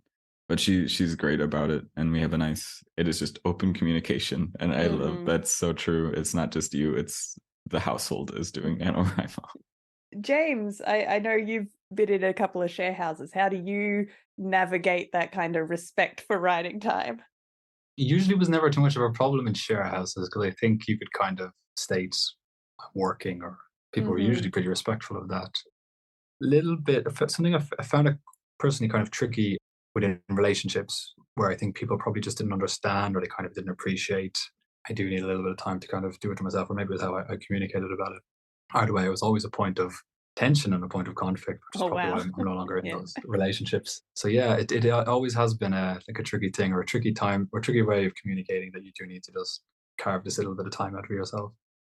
But she's great about it. And we have it is just open communication. And I love, that's so true. It's not just you, it's the household is doing NaNoWriMo. James, I know you've been in a couple of share houses. How do you navigate that kind of respect for writing time? Usually was never too much of a problem in share houses because I think you could kind of state I'm working, or people were usually pretty respectful of that. Little bit of something I found it personally kind of tricky within relationships where I think people probably just didn't understand or they kind of didn't appreciate. I do need a little bit of time to kind of do it to myself, or maybe it's how I communicated about it. Either way, it was always a point of tension and a point of conflict, which is probably why I'm no longer in those relationships. So yeah, it always has been a tricky thing, or a tricky time, or a tricky way of communicating, that you do need to just carve this little bit of time out for yourself.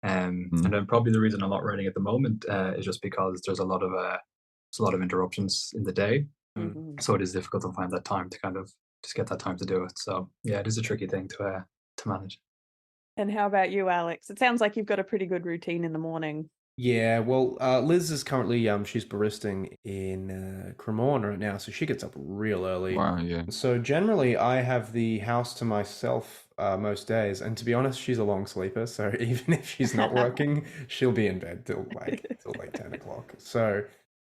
And then probably the reason I'm not writing at the moment is just because there's a lot of interruptions in the day. So it is difficult to find that time to kind of just get that time to do it. So yeah, it is a tricky thing to manage. And how about you, Alex? It sounds like you've got a pretty good routine in the morning. Yeah, well, Liz is currently she's baristing in Cremorne right now, so she gets up real early. Wow, yeah. So generally, I have the house to myself most days, and to be honest, she's a long sleeper. So even if she's not working, she'll be in bed till like 10 o'clock. So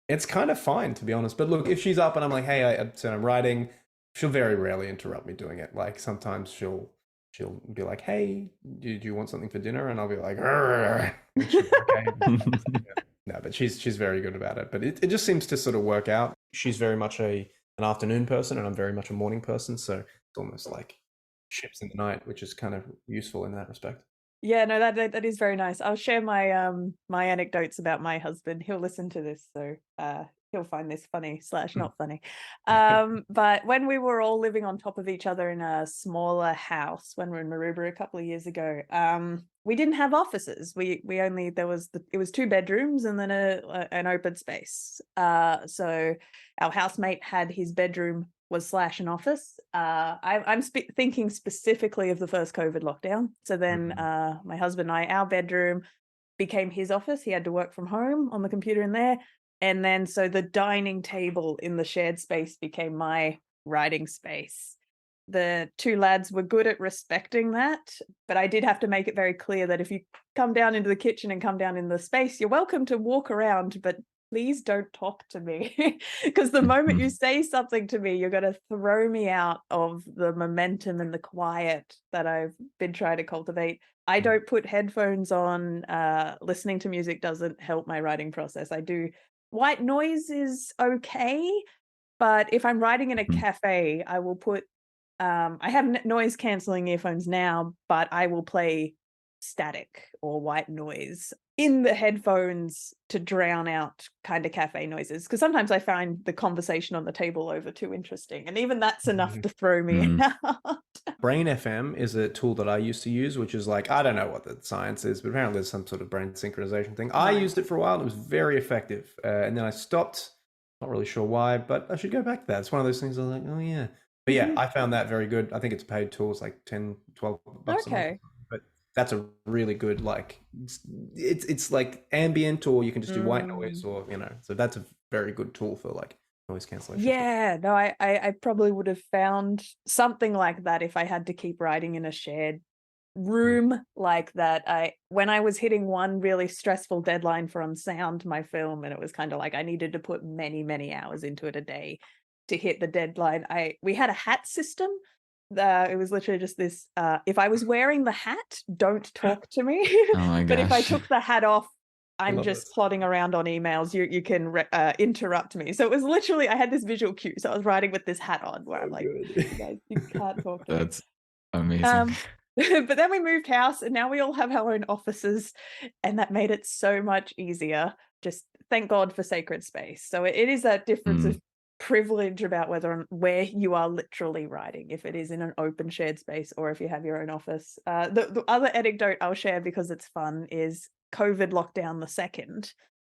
it's kind of fine, to be honest. But look, if she's up and I'm like, hey, I'm writing, she'll very rarely interrupt me doing it. Like sometimes she'll be like, hey, do you want something for dinner? And I'll be like, okay. No, but she's very good about it. But it just seems to sort of work out. She's very much an afternoon person, and I'm very much a morning person. So it's almost like ships in the night, which is kind of useful in that respect. Yeah, no, that is very nice. I'll share my my anecdotes about my husband. He'll listen to this, so he'll find this funny / not funny. But when we were all living on top of each other in a smaller house when we were in Maroubra a couple of years ago, we didn't have offices. We only it was 2 bedrooms and then an open space. So our housemate had his bedroom was / an office. I'm thinking specifically of the first COVID lockdown. So then my husband and I, our bedroom became his office. He had to work from home on the computer in there. And then so the dining table in the shared space became my writing space. The 2 lads were good at respecting that, but I did have to make it very clear that if you come down into the kitchen and come down in the space, you're welcome to walk around, but please don't talk to me, because the moment you say something to me, you're going to throw me out of the momentum and the quiet that I've been trying to cultivate. I don't put headphones on. Listening to music doesn't help my writing process. I do. White noise is okay, but if I'm writing in a cafe, I will put, I have noise cancelling earphones now, but I will play static or white noise in the headphones to drown out kind of cafe noises, because sometimes I find the conversation on the table over too interesting, and even that's enough to throw me out. Brain FM is a tool that I used to use, which is like, I don't know what the science is, but apparently there's some sort of brain synchronization thing. I used it for a while and it was very effective, and then I stopped. Not really sure why, but I should go back to that. It's one of those things I was like, oh yeah. But yeah, I found that very good. I think it's a paid tool. It's like 10, 12 bucks a month. But that's a really good, like, it's like ambient, or you can just do white noise, or, so that's a very good tool for like noise cancellation. Yeah, no, I probably would have found something like that if I had to keep writing in a shared room like that. When I was hitting one really stressful deadline for Unsound, my film, and it was kind of like I needed to put many hours into it a day to hit the deadline. We had a hat system. It was literally just this, if I was wearing the hat, don't talk to me. Oh my gosh. But if I took the hat off, I'm just plodding around on emails. You can interrupt me. So it was literally, I had this visual cue. So I was writing with this hat on where I'm like, you guys, you can't talk to me. That's amazing. But then we moved house and now we all have our own offices, and that made it so much easier. Just thank God for sacred space. So it is that difference of privilege about where you are literally writing, if it is in an open shared space or if you have your own office. The other anecdote I'll share, because it's fun, is COVID lockdown the second.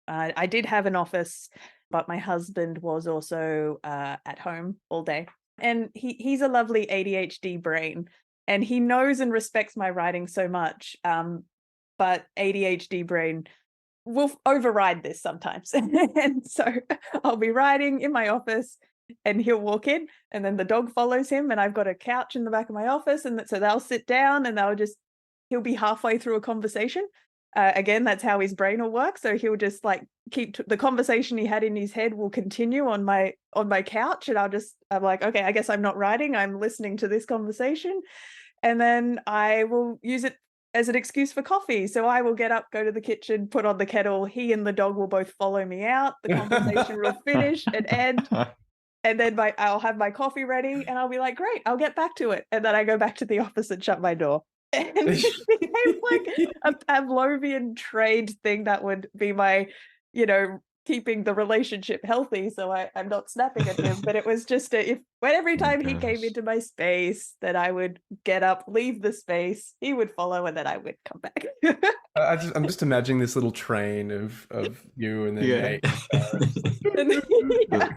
I did have an office, but my husband was also at home all day, and he's a lovely ADHD brain, and he knows and respects my writing so much, but ADHD brain will override this sometimes. And so I'll be writing in my office and he'll walk in, and then the dog follows him, and I've got a couch in the back of my office, and so they'll sit down and he'll be halfway through a conversation. Again, that's how his brain will work. So he'll just like keep the conversation he had in his head will continue on my couch, and I'm like, okay, I guess I'm not writing, I'm listening to this conversation. And then I will use it as an excuse for coffee. So I will get up, go to the kitchen, put on the kettle. He and the dog will both follow me out. The conversation will finish and end. And then I'll have my coffee ready, and I'll be like, great, I'll get back to it. And then I go back to the office and shut my door. And it became like a Pavlovian trade thing that would be my, keeping the relationship healthy, so I'm not snapping at him. But it was just every time he came into my space, that I would get up, leave the space, he would follow, and then I would come back. I'm just imagining this little train of you and then Nate. Yeah.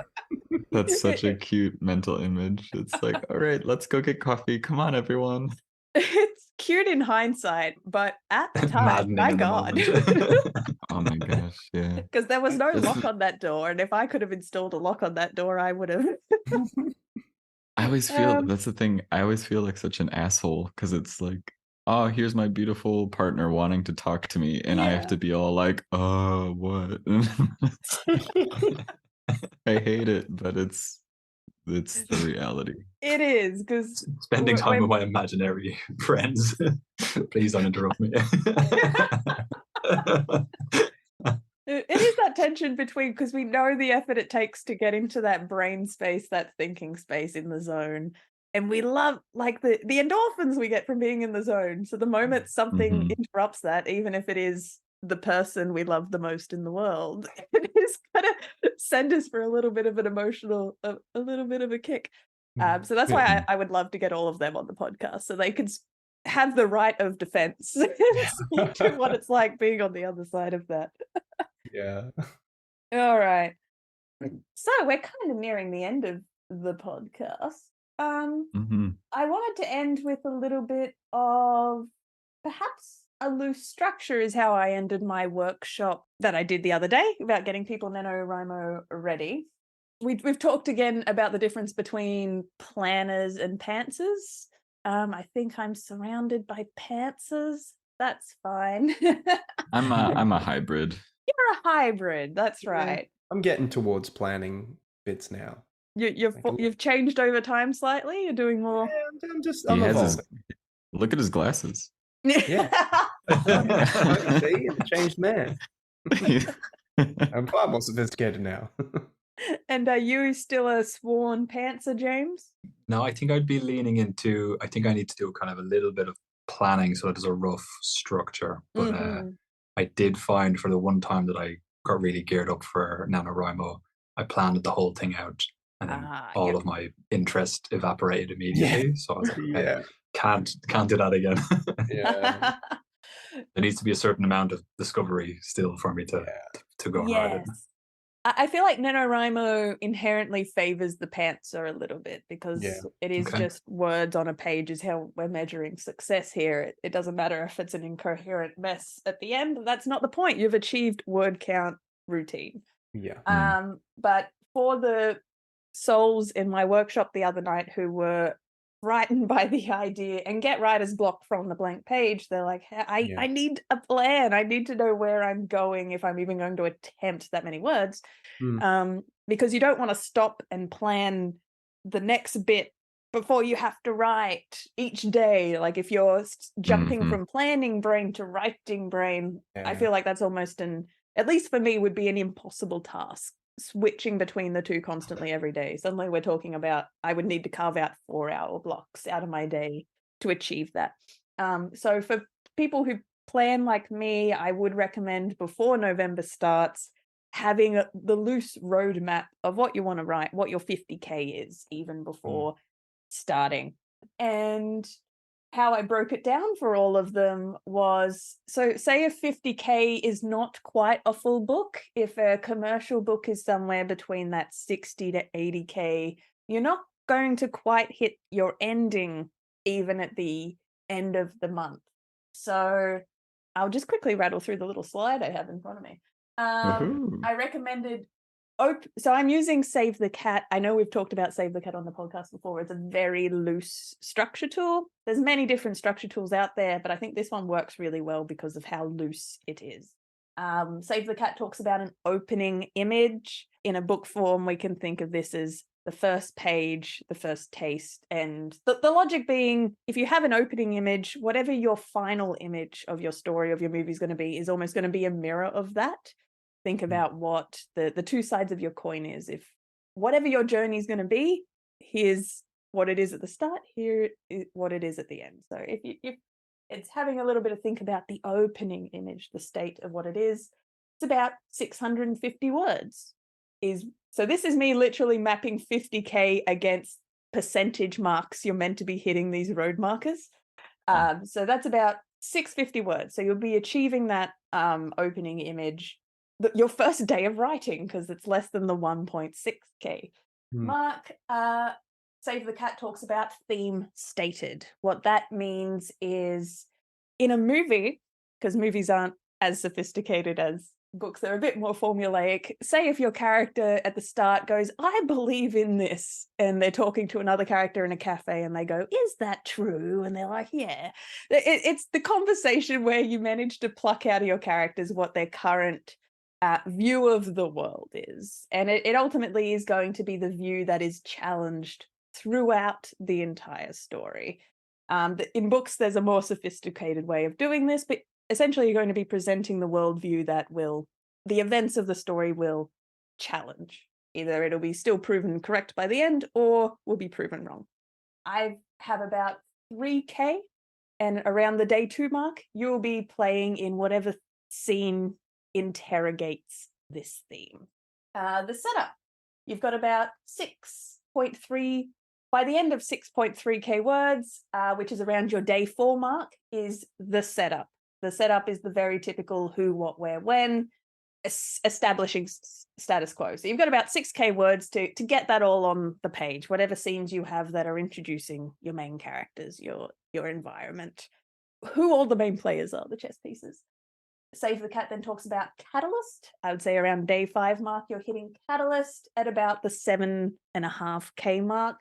That's such a cute mental image. It's like, all right, let's go get coffee. Come on, everyone. It's cute in hindsight, but at the time, my God. Oh my gosh, yeah. Because there was no lock on that door, and if I could have installed a lock on that door, I would have. I always feel, that's the thing, I always feel like such an asshole, because it's like, oh, here's my beautiful partner wanting to talk to me, and I have to be all like, oh, what? I hate it, but it's the reality. It is, because spending time with my imaginary friends. Please don't interrupt me. It is that tension between, because we know the effort it takes to get into that brain space, that thinking space in the zone, and we love like the endorphins we get from being in the zone. So the moment something interrupts that, even if it is the person we love the most in the world, it is kind of send us for a little bit of an emotional, a little bit of a kick. So that's why I would love to get all of them on the podcast, so they could have the right of defense and speak to what it's like being on the other side of that. Yeah. All right. So we're kind of nearing the end of the podcast. I wanted to end with a little bit of perhaps a loose structure is how I ended my workshop that I did the other day about getting people NaNoWriMo-ready. We've talked again about the difference between planners and pantsers. I think I'm surrounded by pantsers. That's fine. I'm a hybrid. You're a hybrid. That's right. I'm getting towards planning bits now. You've changed over time slightly. You're doing more. Yeah, I'm evolving. Look at his glasses. Yeah. See, a changed man. I'm far more sophisticated now. And are you still a sworn pantser, James? No, I think I'd be leaning into, I think I need to do kind of a little bit of planning so that there's a rough structure. But I did find for the one time that I got really geared up for NaNoWriMo, I planned the whole thing out, and then all of my interest evaporated immediately. Yeah. So I was like, okay, can't do that again. Yeah. There needs to be a certain amount of discovery still for me to go and write it. I feel like NaNoWriMo inherently favors the pantser a little bit, because it is just words on a page is how we're measuring success here. It doesn't matter if it's an incoherent mess at the end. That's not the point. You've achieved word count routine. Yeah. But for the souls in my workshop the other night who were frightened by the idea and get writer's block from the blank page, they're like, I need a plan. I need to know where I'm going if I'm even going to attempt that many words. Because you don't want to stop and plan the next bit before you have to write each day. Like if you're jumping from planning brain to writing brain, I feel like that's almost at least for me, would be an impossible task. Switching between the two constantly every day. Suddenly we're talking about I would need to carve out 4-hour blocks out of my day to achieve that. So for people who plan like me, I would recommend before November starts having the loose roadmap of what you want to write, what your 50K is, even before starting. And how I broke it down for all of them was, so say a 50K is not quite a full book. If a commercial book is somewhere between that 60 to 80K, you're not going to quite hit your ending even at the end of the month. So I'll just quickly rattle through the little slide I have in front of me. I recommended so I'm using Save the Cat. I know we've talked about Save the Cat on the podcast before. It's a very loose structure tool. There's many different structure tools out there, but I think this one works really well because of how loose it is. Save the Cat talks about an opening image. In a book form, we can think of this as the first page, the first taste, and the logic being, if you have an opening image, whatever your final image of your story, of your movie is going to be, is almost going to be a mirror of that. Think about what the two sides of your coin is. If whatever your journey is going to be, here's what it is at the start, here is what it is at the end. So if it's having a little bit of think about the opening image, the state of what it is. It's about 650 words. So this is me literally mapping 50K against percentage marks you're meant to be hitting these road markers. So that's about 650 words. So you'll be achieving that opening image your first day of writing, because it's less than the 1.6K mark. Save the Cat talks about theme stated. What that means is, in a movie, because movies aren't as sophisticated as books, they're a bit more formulaic. Say if your character at the start goes, I believe in this, and they're talking to another character in a cafe and they go, is that true? And they're like, yeah. It's the conversation where you manage to pluck out of your characters what their current view of the world is. And it ultimately is going to be the view that is challenged throughout the entire story. In books, there's a more sophisticated way of doing this, but essentially you're going to be presenting the worldview that the events of the story will challenge. Either it'll be still proven correct by the end, or will be proven wrong. I have about 3K, and around the day 2 mark, you'll be playing in whatever scene interrogates this theme. The setup, you've got about 6.3. By the end of 6.3K words, which is around your day 4 mark, is the setup. The setup is the very typical who, what, where, when, establishing status quo. So you've got about 6K words to get that all on the page, whatever scenes you have that are introducing your main characters, your environment, who all the main players are, the chess pieces. Save the Cat then talks about catalyst. I would say around day 5 mark, you're hitting catalyst at about the 7.5K mark.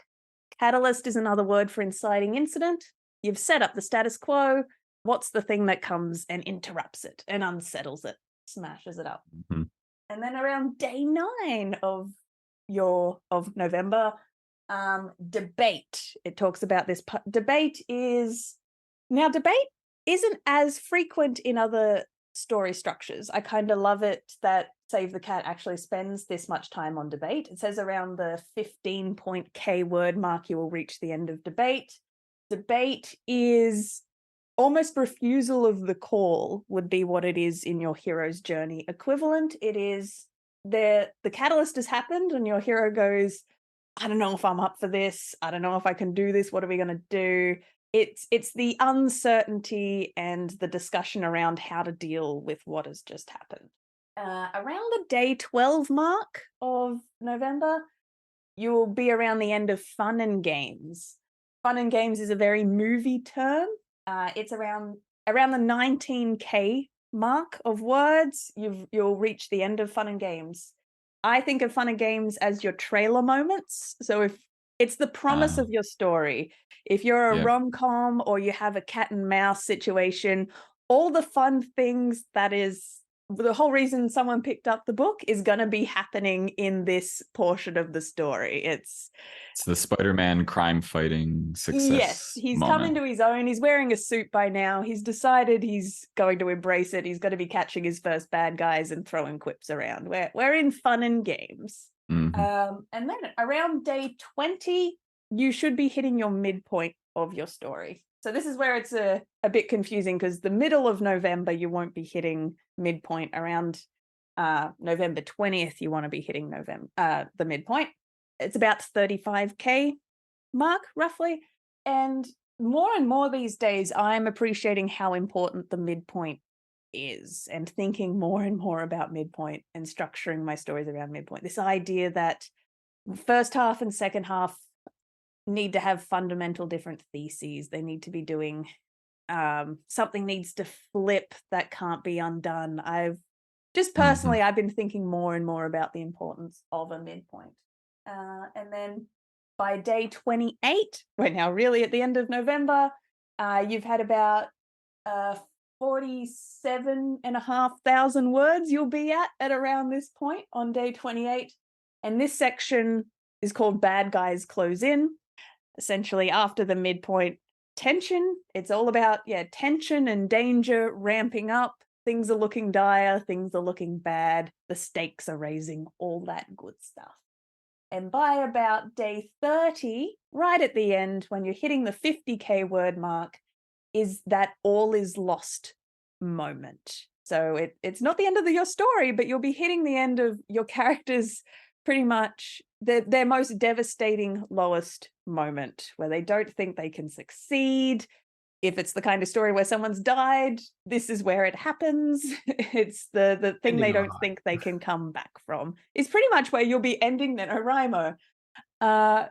Catalyst is another word for inciting incident. You've set up the status quo. What's the thing that comes and interrupts it and unsettles it, smashes it up? Mm-hmm. And then around day 9 of November, debate. It talks about this. Debate isn't as frequent in other story structures. I kind of love it that Save the Cat actually spends this much time on debate. It says around the 15K word mark, you will reach the end of debate. Debate is almost refusal of the call, would be what it is in your hero's journey equivalent. It is the catalyst has happened and your hero goes, I don't know if I'm up for this. I don't know if I can do this. What are we going to do? It's the uncertainty and the discussion around how to deal with what has just happened. Around the day 12 mark of November, you will be around the end of fun and games. Fun and games is a very movie term. It's around the 19K mark of words. You'll reach the end of fun and games. I think of fun and games as your trailer moments. So if it's the promise of your story, if you're a rom-com or you have a cat and mouse situation, all the fun things that is the whole reason someone picked up the book is going to be happening in this portion of the story. It's the Spider-Man crime fighting success. Yes, he's moment. come into his own. He's wearing a suit by now. He's decided he's going to embrace it. He's going to be catching his first bad guys and throwing quips around. We're in fun and games. Mm-hmm. And then around day 20, you should be hitting your midpoint of your story. So this is where it's a bit confusing, because the middle of November, you won't be hitting midpoint. Around November 20th, you want to be hitting the midpoint. It's about 35K mark, roughly. And more these days, I'm appreciating how important the midpoint is and thinking more and more about midpoint and structuring my stories around midpoint. This idea that first half and second half need to have fundamental different theses. They need to be doing something needs to flip that can't be undone. I've been thinking more and more about the importance of a midpoint. And then by day 28, we're now really at the end of November, you've had about 47,500 words you'll be at around this point on day 28. And this section is called Bad Guys Close In. Essentially, after the midpoint, tension. It's all about, tension and danger ramping up. Things are looking dire. Things are looking bad. The stakes are raising, all that good stuff. And by about day 30, right at the end, when you're hitting the 50K word mark, is that all is lost moment. So it's not the end of your story, but you'll be hitting the end of your characters pretty much their most devastating lowest moment, where they don't think they can succeed. If it's the kind of story where someone's died, this is where it happens. It's the thing they don't think they can come back from. It's pretty much where you'll be ending NaNoWriMo.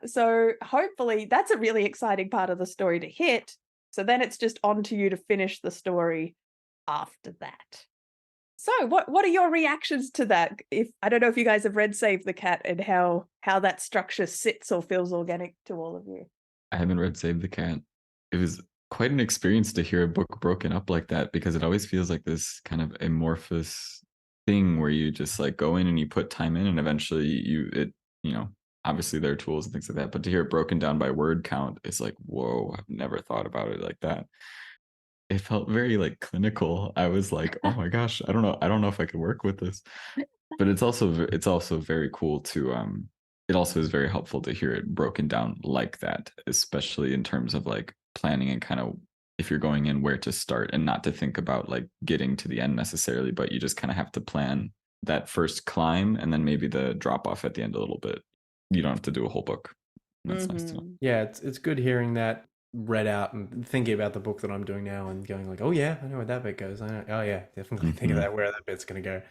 So hopefully that's a really exciting part of the story to hit. So then it's just on to you to finish the story after that. So what are your reactions to that? I don't know if you guys have read Save the Cat and how that structure sits or feels organic to all of you. I haven't read Save the Cat. It was quite an experience to hear a book broken up like that, because it always feels like this kind of amorphous thing where you just like go in and you put time in, and eventually obviously there are tools and things like that, but to hear it broken down by word count, it's like, whoa, I've never thought about it like that. It felt very like clinical. I was like, oh my gosh, I don't know if I could work with this. But it's also very cool to it also is very helpful to hear it broken down like that, especially in terms of like planning and kind of if you're going in where to start, and not to think about like getting to the end necessarily, but you just kind of have to plan that first climb and then maybe the drop off at the end a little bit. You don't have to do a whole book. That's nice to know. Yeah, it's good hearing that read out and thinking about the book that I'm doing now and going like, oh yeah, I know where that bit goes. Oh yeah, definitely think of that, where that bit's going to go.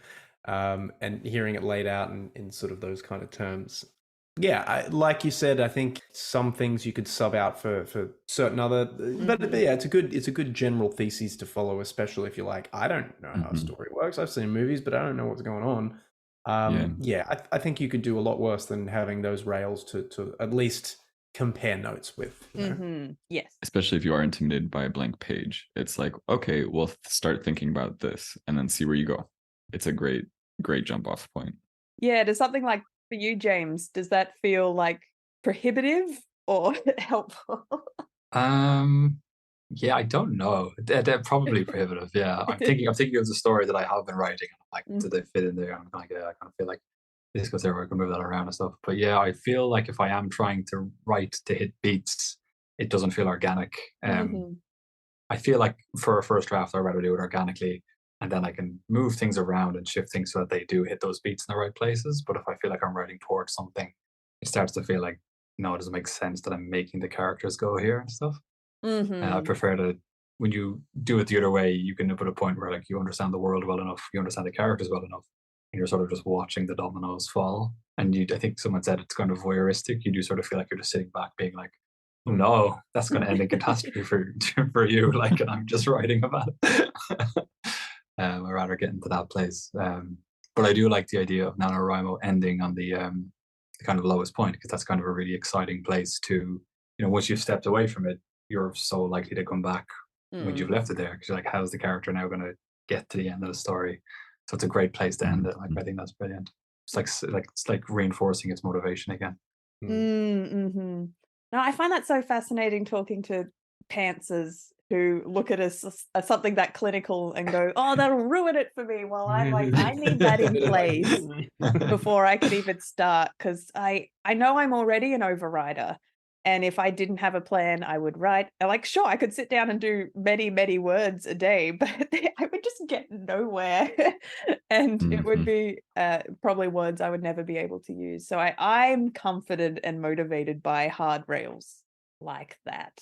And hearing it laid out in sort of those kind of terms. Yeah, like you said, I think some things you could sub out for certain other, but yeah, it's a good general thesis to follow, especially if you're like, I don't know how a story works. I've seen movies, but I don't know what's going on. I think you could do a lot worse than having those rails to at least compare notes with. You know? Yes. Especially if you are intimidated by a blank page. It's like, okay, we'll start thinking about this and then see where you go. It's a great jump off point. Yeah, does something like for you, James, does that feel like prohibitive or helpful? Yeah, I don't know. They're probably prohibitive. Yeah, I'm thinking of the story that I have been writing. Like, do they fit in there? I'm like, yeah, I kind of feel like this goes there where I can move that around and stuff. But yeah, I feel like if I am trying to write to hit beats, it doesn't feel organic. I feel like for a first draft, I'd rather do it organically, and then I can move things around and shift things so that they do hit those beats in the right places. But if I feel like I'm writing towards something, it starts to feel like, no, it doesn't make sense that I'm making the characters go here and stuff. I prefer to, when you do it the other way, you can put a point where like you understand the world well enough, you understand the characters well enough, and you're sort of just watching the dominoes fall. And I think someone said it's kind of voyeuristic. You do sort of feel like you're just sitting back being like, oh no, that's going to end in catastrophe for you. Like, and I'm just writing about it. I'd rather get into that place. But I do like the idea of NaNoWriMo ending on the kind of lowest point, because that's kind of a really exciting place to, once you've stepped away from it, you're so likely to come back when you've left it there, because you're like, how's the character now going to get to the end of the story? So it's a great place to end it. Like, I think that's brilliant. It's like reinforcing its motivation again. No, I find that so fascinating, talking to pantsers who look at us as something that clinical and go, oh, that'll ruin it for me. Well, I'm like, I need that in place before I could even start, because I know I'm already an overwriter. And if I didn't have a plan, I would write, like, sure, I could sit down and do many, many words a day, but I would just get nowhere. And it would be probably words I would never be able to use. So I'm comforted and motivated by hard rails like that.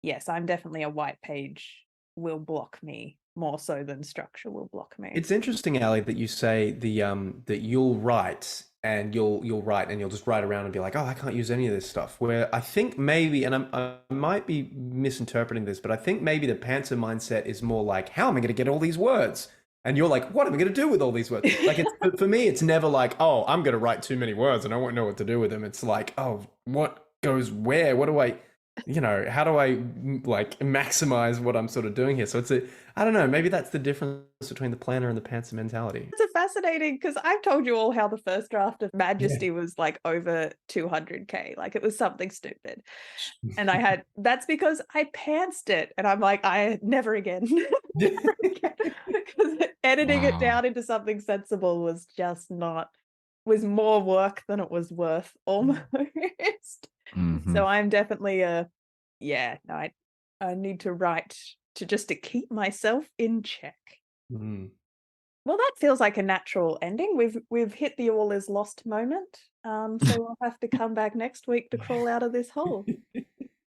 Yes, I'm definitely a white page will block me more so than structure will block me. It's interesting, Ali, that you say that you'll write and you'll write and you'll just write around and be like, oh, I can't use any of this stuff. Where I think maybe, and I might be misinterpreting this, but I think maybe the pantser mindset is more like, how am I going to get all these words? And you're like, what am I going to do with all these words? Like, for me, it's never like, oh, I'm going to write too many words and I won't know what to do with them. It's like, oh, what goes where? What do I, how do I like maximize what I'm sort of doing here? So I don't know, maybe that's the difference between the planner and the pantser mentality. It's fascinating, because I've told you all how the first draft of Majesty was like over 200K. Like, it was something stupid. And that's because I pantsed it. And I'm like, never again. Never again. Because editing it down into something sensible was just was more work than it was worth, almost. So I'm definitely I need to write to keep myself in check. Well, that feels like a natural ending. We've hit the all is lost moment. So we'll have to come back next week to crawl out of this hole.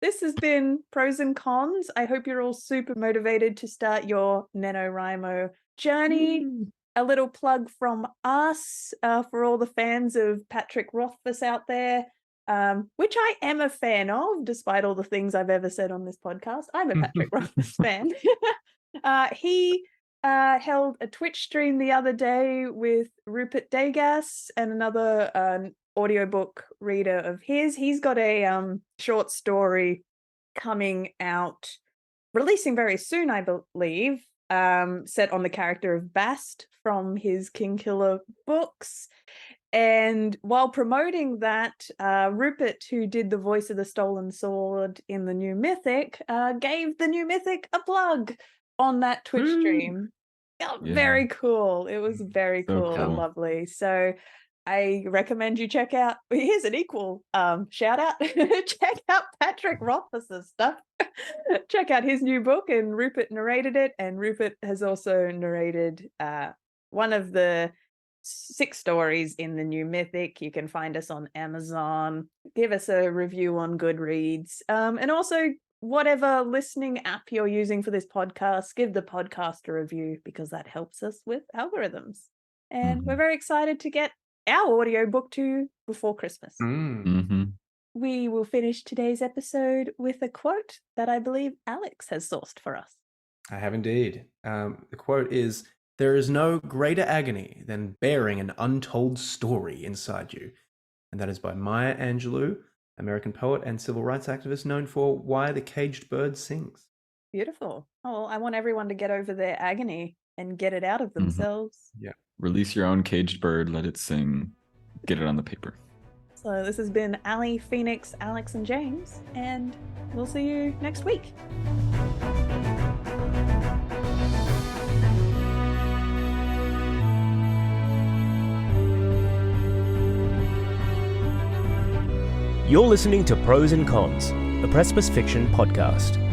This has been Pros and Cons. I hope you're all super motivated to start your NaNoWriMo journey. A little plug from us for all the fans of Patrick Rothfuss out there, which I am a fan of, despite all the things I've ever said on this podcast. I'm a Patrick Rothfuss fan. He held a Twitch stream the other day with Rupert Degas and another audiobook reader of his. He's got a short story coming out, releasing very soon, I believe, set on the character of Bast from his Kingkiller books. And while promoting that, Rupert, who did the voice of the Stolen Sword in the New Mythic, gave the New Mythic a plug on that Twitch stream. Oh, yeah. Very cool. It was very cool and lovely. So I recommend you check out, here's an equal shout out, check out Patrick Rothfuss's stuff. Check out his new book, and Rupert narrated it, and Rupert has also narrated one of the 6 stories in the New Mythic. You can find us on Amazon. Give us a review on Goodreads. And also, whatever listening app you're using for this podcast, give the podcast a review, because that helps us with algorithms. And we're very excited to get our audiobook to you before Christmas. We will finish today's episode with a quote that I believe Alex has sourced for us. I have indeed. The quote is, "There is no greater agony than bearing an untold story inside you." And that is by Maya Angelou, American poet and civil rights activist known for Why the Caged Bird Sings. Beautiful. Oh, well, I want everyone to get over their agony and get it out of themselves. Yeah. Release your own caged bird, let it sing, get it on the paper. So this has been Ali, Phoenix, Alex, and James, and we'll see you next week. You're listening to Pros and Cons, the Precipice Fiction podcast.